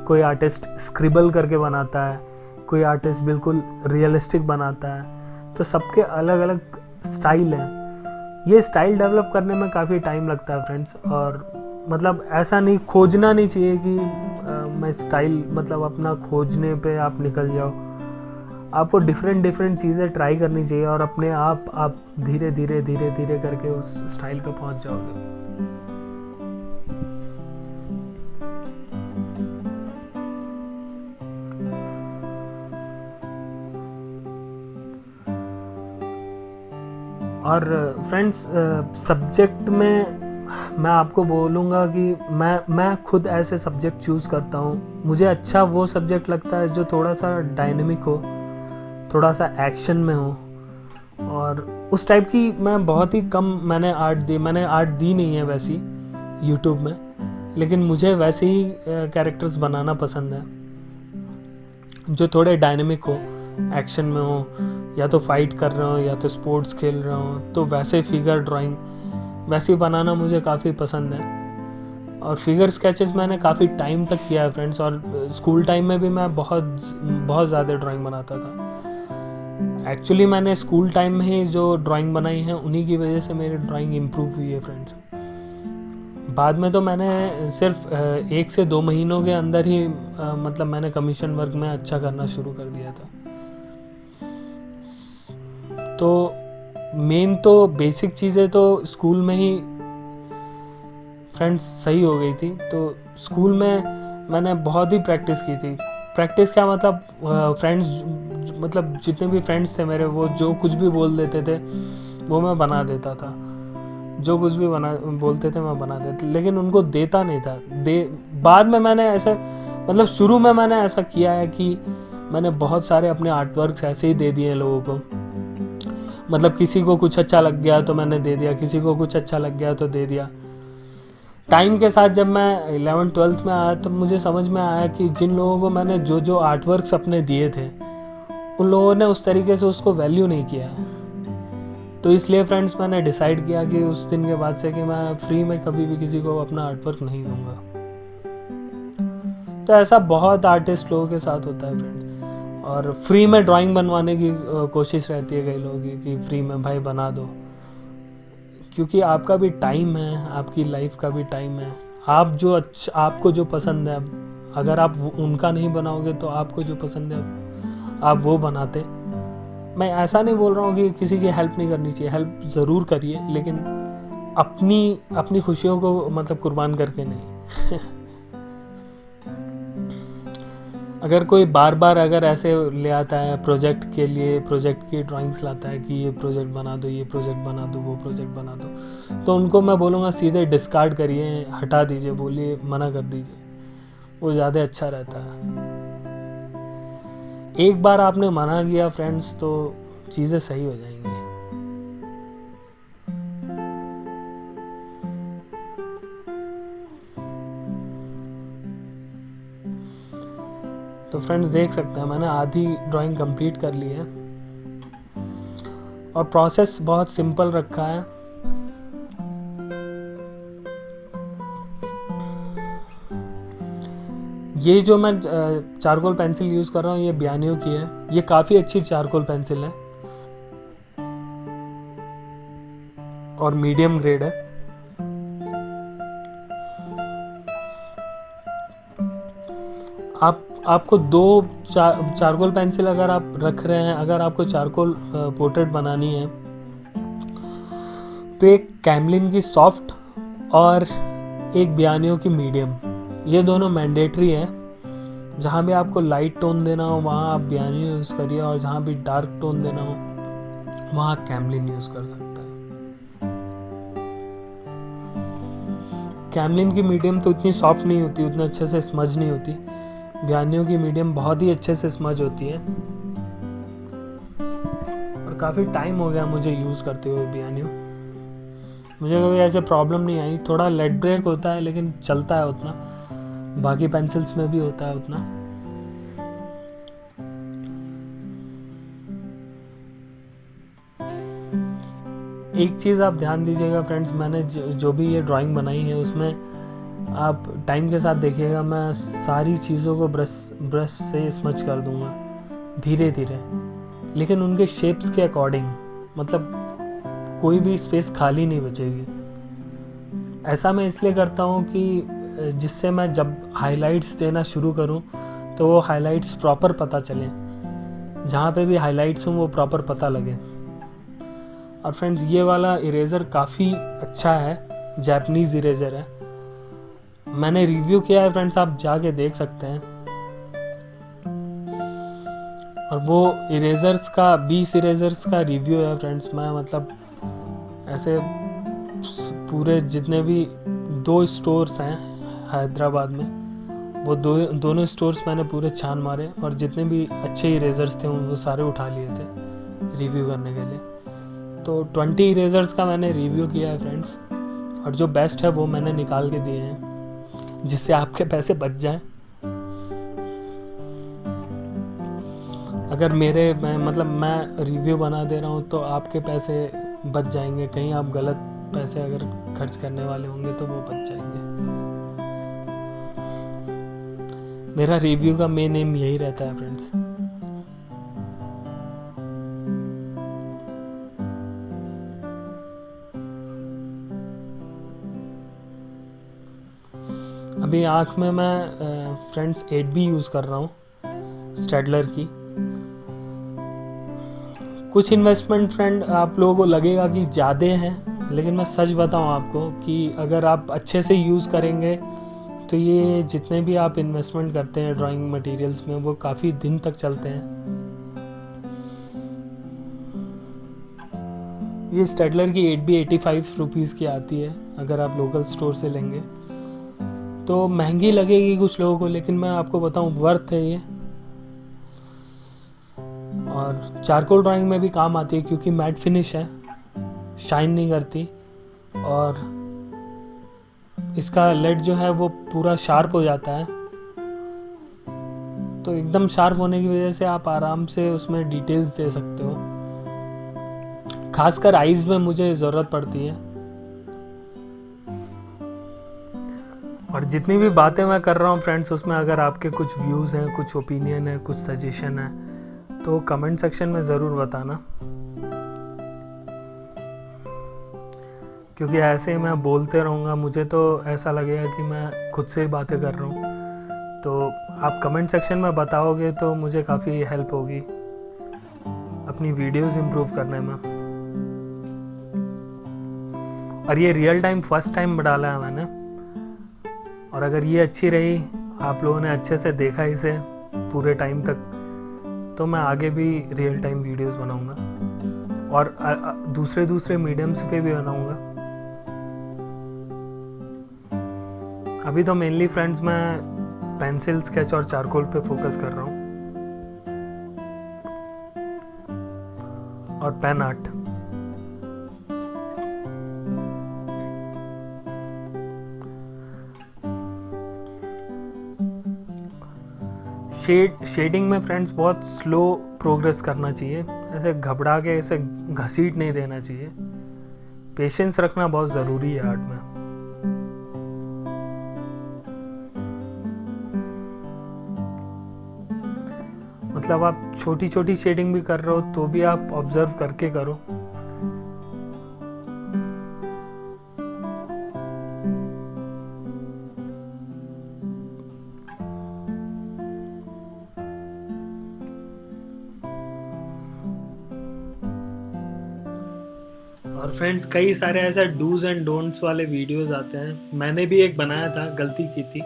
Speaker 1: कोई आर्टिस्ट स्क्रिबल करके बनाता है, कोई आर्टिस्ट बिल्कुल रियलिस्टिक बनाता है। तो सबके अलग अलग स्टाइल हैं। ये स्टाइल डेवलप करने में काफ़ी टाइम लगता है फ्रेंड्स। और मतलब ऐसा नहीं, खोजना नहीं चाहिए कि मैं स्टाइल मतलब अपना खोजने पे आप निकल जाओ। आपको डिफरेंट चीज़ें ट्राई करनी चाहिए और अपने आप धीरे धीरे करके उस स्टाइल पे पहुंच जाओगे। और फ्रेंड्स सब्जेक्ट में मैं आपको बोलूँगा कि मैं खुद ऐसे सब्जेक्ट चूज़ करता हूँ। मुझे अच्छा वो सब्जेक्ट लगता है जो थोड़ा सा डायनेमिक हो, थोड़ा सा एक्शन में हो। और उस टाइप की मैं बहुत ही कम मैंने आर्ट दी नहीं है वैसी यूट्यूब में, लेकिन मुझे वैसे ही कैरेक्टर्स बनाना पसंद है जो थोड़े डायनेमिक हो, एक्शन में हो, या तो फाइट कर रहे हो या तो स्पोर्ट्स खेल रहे हो। तो वैसे फिगर ड्राइंग वैसे बनाना मुझे काफ़ी पसंद है। और फिगर स्केचेस मैंने काफ़ी टाइम तक किया है फ्रेंड्स। और स्कूल टाइम में भी मैं बहुत ज़्यादा ड्राइंग बनाता था। एक्चुअली मैंने स्कूल टाइम में ही जो ड्राइंग बनाई है उन्हीं की वजह से मेरी ड्राइंग इम्प्रूव हुई है फ्रेंड्स। बाद में तो मैंने सिर्फ 1 से 2 महीनों के अंदर ही मतलब मैंने कमीशन वर्क में अच्छा करना शुरू कर दिया था। तो मेन तो बेसिक चीज़ें तो स्कूल में ही फ्रेंड्स सही हो गई थी। तो स्कूल में मैंने बहुत ही प्रैक्टिस की थी। प्रैक्टिस क्या मतलब, फ्रेंड्स मतलब जितने भी फ्रेंड्स थे मेरे, वो जो कुछ भी बोल देते थे वो मैं बना देता था। जो कुछ भी बोलते थे मैं बना देता, लेकिन उनको देता नहीं था। बाद में मैंने ऐसे मतलब शुरू में मैंने ऐसा किया है कि मैंने बहुत सारे अपने आर्ट वर्क्स ऐसे ही दे दिए लोगों को। मतलब किसी को कुछ अच्छा लग गया तो मैंने दे दिया, किसी को कुछ अच्छा लग गया तो दे दिया। टाइम के साथ जब मैं 11th-12th में आया तो मुझे समझ में आया कि जिन लोगों को मैंने जो आर्ट वर्क्स अपने दिए थे उन लोगों ने उस तरीके से उसको वैल्यू नहीं किया है। तो इसलिए फ्रेंड्स मैंने डिसाइड किया कि उस दिन के बाद से कि मैं फ्री में कभी भी किसी को अपना आर्ट वर्क नहीं दूंगा। तो ऐसा बहुत आर्टिस्ट लोगों के साथ होता है फ्रेंड्स। और फ्री में ड्राइंग बनवाने की कोशिश रहती है कई लोगों की कि फ्री में भाई बना दो, क्योंकि आपका भी टाइम है, आपकी लाइफ का भी टाइम है। आप जो आपको जो पसंद है, अगर आप उनका नहीं बनाओगे तो आपको जो पसंद है आप वो बनाते। मैं ऐसा नहीं बोल रहा हूँ कि किसी की हेल्प नहीं करनी चाहिए, हेल्प ज़रूर करिए, लेकिन अपनी खुशियों को मतलब कुर्बान करके नहीं। अगर कोई बार बार अगर ऐसे ले आता है प्रोजेक्ट के लिए, प्रोजेक्ट की ड्राइंग्स लाता है कि ये प्रोजेक्ट बना दो, ये प्रोजेक्ट बना दो, वो प्रोजेक्ट बना दो, तो उनको मैं बोलूँगा सीधे डिस्कार्ड करिए, हटा दीजिए, बोलिए मना कर दीजिए, वो ज़्यादा अच्छा रहता है। एक बार आपने मना किया फ्रेंड्स तो चीज़ें सही हो जाएंगी। तो फ्रेंड्स देख सकते हैं मैंने आधी ड्राइंग कंप्लीट कर ली है और प्रोसेस बहुत सिंपल रखा है। ये जो मैं चारकोल पेंसिल यूज़ कर रहा हूँ ये बियानियो की है। ये काफ़ी अच्छी चारकोल पेंसिल है और मीडियम ग्रेड है। आपको 2 चारकोल पेंसिल अगर आप रख रहे हैं, अगर आपको चारकोल पोर्ट्रेट बनानी है तो एक कैमलिन की सॉफ्ट और एक बियानियो की मीडियम, ये दोनों मैंडेटरी है। जहाँ भी आपको लाइट टोन देना हो वहाँ आप बियानियो यूज़ करिए, और जहाँ भी डार्क टोन देना हो वहाँ कैमलिन यूज़ कर सकते हैं। कैमलिन की मीडियम तो इतनी सॉफ्ट नहीं होती, उतना अच्छे से स्मज नहीं होती। बियानियो की मीडियम बहुत ही अच्छे से स्मज होती है। और काफ़ी टाइम हो गया मुझे यूज़ करते हुए बियानियो, मुझे कभी ऐसे प्रॉब्लम नहीं आई। थोड़ा लेड ब्रेक होता है लेकिन चलता है उतना, बाकी पेंसिल्स में भी होता है उतना। एक चीज़ आप ध्यान दीजिएगा फ्रेंड्स, मैंने जो भी ये ड्राइंग बनाई है उसमें आप टाइम के साथ देखिएगा, मैं सारी चीज़ों को ब्रश से स्मच कर दूंगा धीरे धीरे, लेकिन उनके शेप्स के अकॉर्डिंग, मतलब कोई भी स्पेस खाली नहीं बचेगी। ऐसा मैं इसलिए करता हूँ कि जिससे मैं जब हाइलाइट्स देना शुरू करूँ तो वो हाइलाइट्स प्रॉपर पता चले, जहाँ पे भी हाइलाइट्स हों वो प्रॉपर पता लगे। और फ्रेंड्स ये वाला इरेज़र काफ़ी अच्छा है, जापानीज़ इरेज़र है, मैंने रिव्यू किया है फ्रेंड्स, आप जाके देख सकते हैं। और वो इरेज़र्स का 20 इरेज़र्स का रिव्यू है फ्रेंड्स। मैं मतलब ऐसे पूरे जितने भी 2 स्टोर्स हैं हैदराबाद में, वो दोनों स्टोर्स मैंने पूरे छान मारे और जितने भी अच्छे इरेज़र्स थे वो सारे उठा लिए थे रिव्यू करने के लिए। तो 20 इरेज़र्स का मैंने रिव्यू किया है फ्रेंड्स, और जो बेस्ट है वो मैंने निकाल के दिए हैं जिससे आपके पैसे बच जाएं। अगर मैं रिव्यू बना दे रहा हूँ तो आपके पैसे बच जाएंगे, कहीं आप गलत पैसे अगर खर्च करने वाले होंगे तो वो बच जाएंगे। मेरा रिव्यू का मेन एम यही रहता है फ्रेंड्स। अभी आँख में मैं फ्रेंड्स 8B यूज़ कर रहा हूँ स्टेडलर की। कुछ इन्वेस्टमेंट फ्रेंड आप लोगों को लगेगा कि ज़्यादा हैं, लेकिन मैं सच बताऊँ आपको कि अगर आप अच्छे से यूज़ करेंगे तो ये जितने भी आप इन्वेस्टमेंट करते हैं ड्राइंग मटेरियल्स में वो काफ़ी दिन तक चलते हैं। ये स्टेडलर की 8B 85 रुपीज़ की आती है, अगर आप लोकल स्टोर से लेंगे तो महंगी लगेगी कुछ लोगों को, लेकिन मैं आपको बताऊं वर्थ है ये। और चारकोल ड्राइंग में भी काम आती है क्योंकि मैट फिनिश है, शाइन नहीं करती, और इसका लेड जो है वो पूरा शार्प हो जाता है। तो एकदम शार्प होने की वजह से आप आराम से उसमें डिटेल्स दे सकते हो। खासकर आईज में मुझे ज़रूरत पड़ती है। और जितनी भी बातें मैं कर रहा हूँ फ्रेंड्स, उसमें अगर आपके कुछ व्यूज़ हैं, कुछ ओपिनियन है, कुछ सजेशन है तो कमेंट सेक्शन में ज़रूर बताना, क्योंकि ऐसे ही मैं बोलते रहूँगा मुझे तो ऐसा लगेगा कि मैं खुद से ही बातें कर रहा हूँ। तो आप कमेंट सेक्शन में बताओगे तो मुझे काफ़ी हेल्प होगी अपनी वीडियोस इम्प्रूव करने में। और ये रियल टाइम फर्स्ट टाइम डाला है मैंने, और अगर ये अच्छी रही, आप लोगों ने अच्छे से देखा इसे पूरे टाइम तक, तो मैं आगे भी रियल टाइम वीडियोस बनाऊंगा और दूसरे मीडियम्स पे भी बनाऊंगा। अभी तो मेनली फ्रेंड्स मैं पेंसिल, स्केच और चारकोल पे फोकस कर रहा हूँ, और पेन आर्ट। शेडिंग में फ्रेंड्स बहुत स्लो प्रोग्रेस करना चाहिए, ऐसे घबरा के ऐसे घसीट नहीं देना चाहिए। पेशेंस रखना बहुत ज़रूरी है आर्ट में। मतलब आप छोटी छोटी शेडिंग भी कर रहे हो तो भी आप ऑब्जर्व करके करो। और फ्रेंड्स कई सारे ऐसे डूज एंड डोंट्स वाले वीडियोस आते हैं, मैंने भी एक बनाया था, गलती की थी।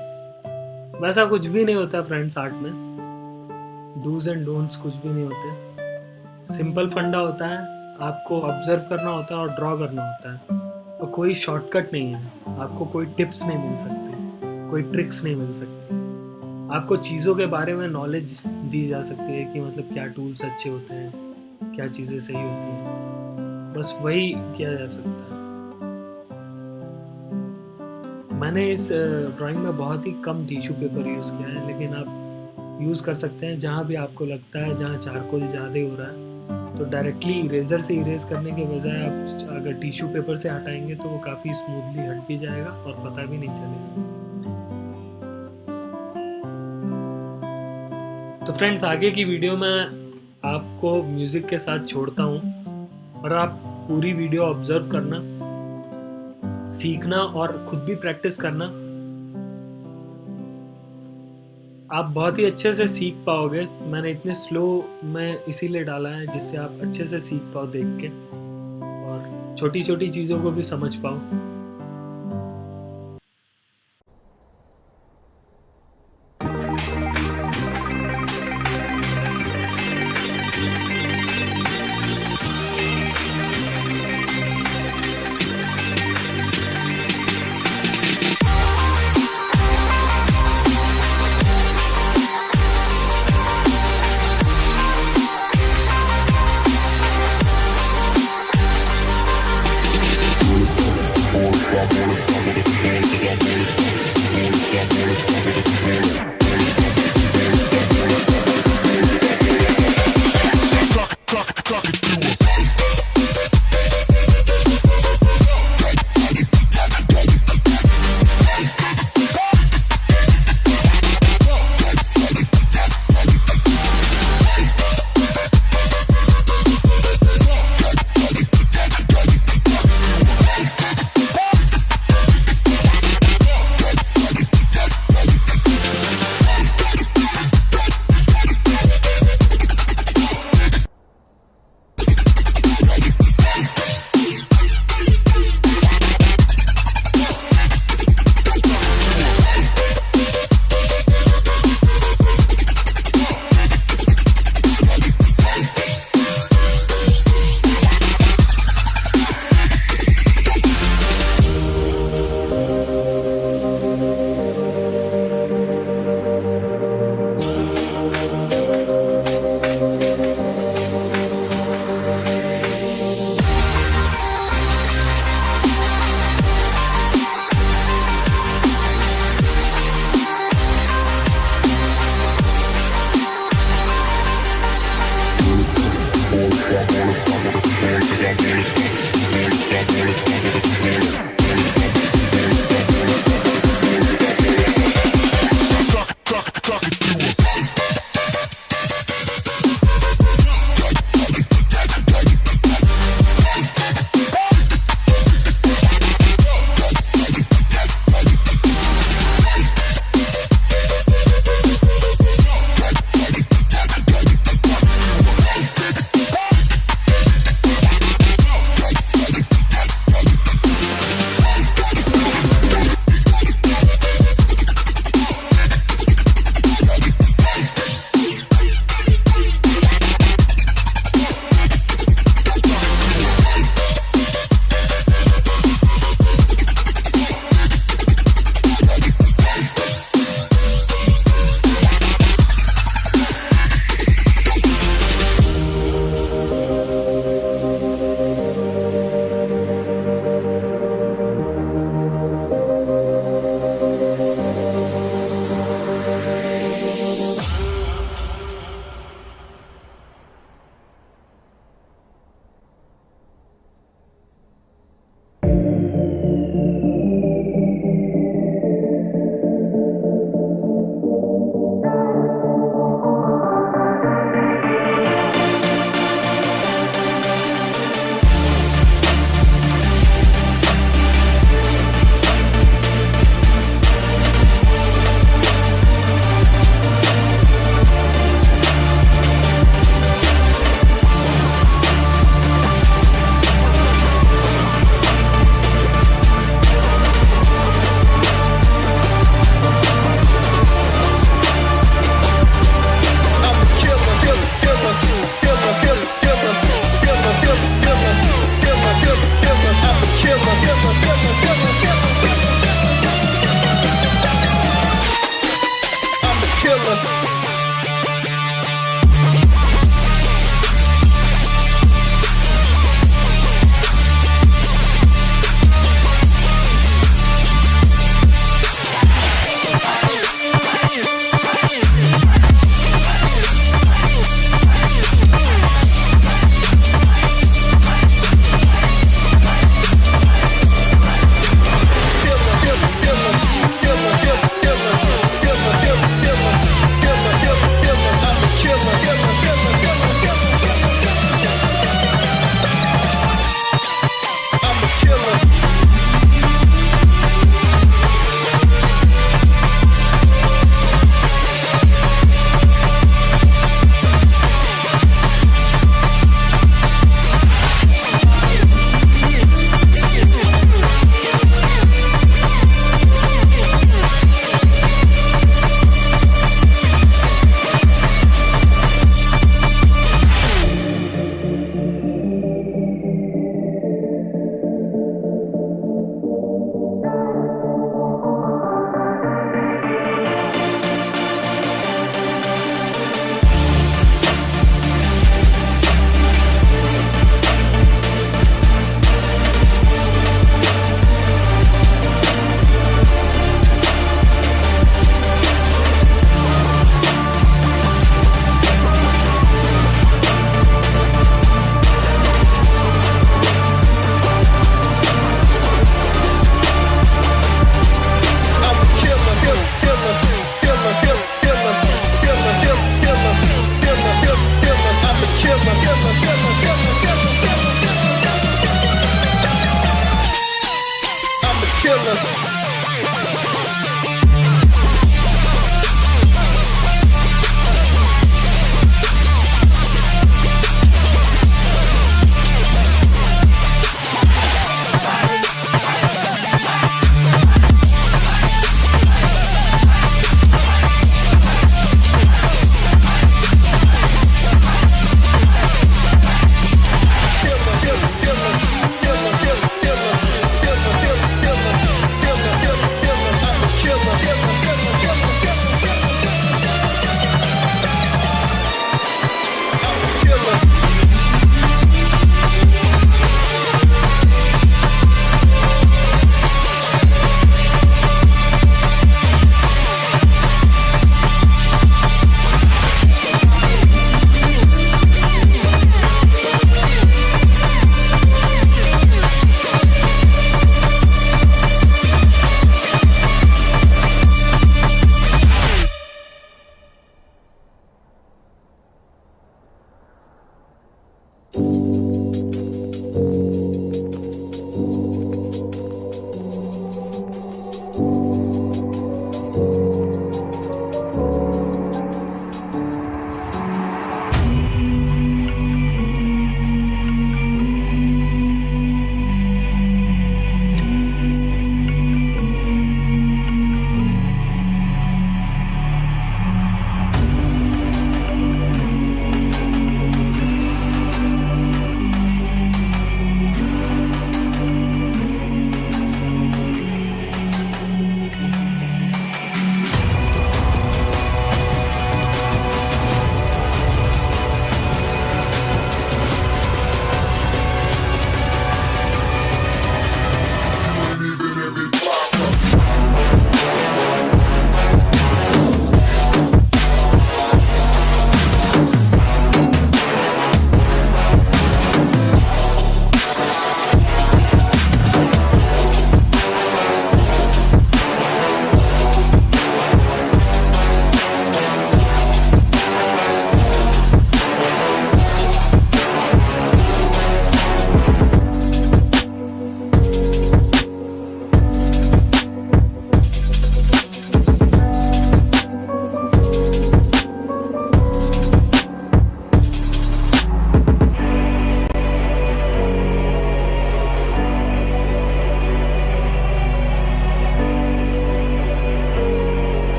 Speaker 1: वैसा कुछ भी नहीं होता फ्रेंड्स आर्ट में, डूज एंड डोंट्स कुछ भी नहीं होते। सिंपल फंडा होता है, आपको ऑब्जर्व करना होता है और ड्रॉ करना होता है, और कोई शॉर्टकट नहीं है। आपको कोई टिप्स नहीं मिल सकते, कोई ट्रिक्स नहीं मिल सकती। आपको चीज़ों के बारे में नॉलेज दी जा सकती है कि मतलब क्या टूल्स अच्छे होते हैं, क्या चीज़ें सही होती हैं, बस वही किया जा सकता है। मैंने इस ड्राइंग में बहुत ही कम टिश्यू पेपर यूज़ किया है, लेकिन आप यूज़ कर सकते हैं जहाँ भी आपको लगता है जहाँ चारकोल ज़्यादा हो रहा है। तो डायरेक्टली इरेज़र से इरेज करने के बजाय आप अगर टिश्यू पेपर से हटाएंगे तो वो काफ़ी स्मूथली हट भी जाएगा और पता भी नहीं चलेगा। तो फ्रेंड्स, आगे की वीडियो में आपको म्यूज़िक के साथ छोड़ता हूँ और आप पूरी वीडियो ऑब्जर्व करना, सीखना और खुद भी प्रैक्टिस करना। आप बहुत ही अच्छे से सीख पाओगे। मैंने इतने स्लो में इसीलिए डाला है जिससे आप अच्छे से सीख पाओ देख के और छोटी छोटी चीज़ों को भी समझ पाओ।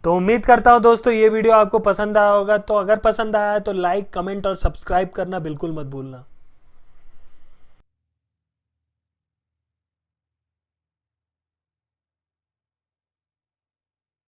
Speaker 1: तो उम्मीद करता हूँ दोस्तों ये वीडियो आपको पसंद आया होगा, तो अगर पसंद आया है तो लाइक, कमेंट और सब्सक्राइब करना बिल्कुल मत भूलना।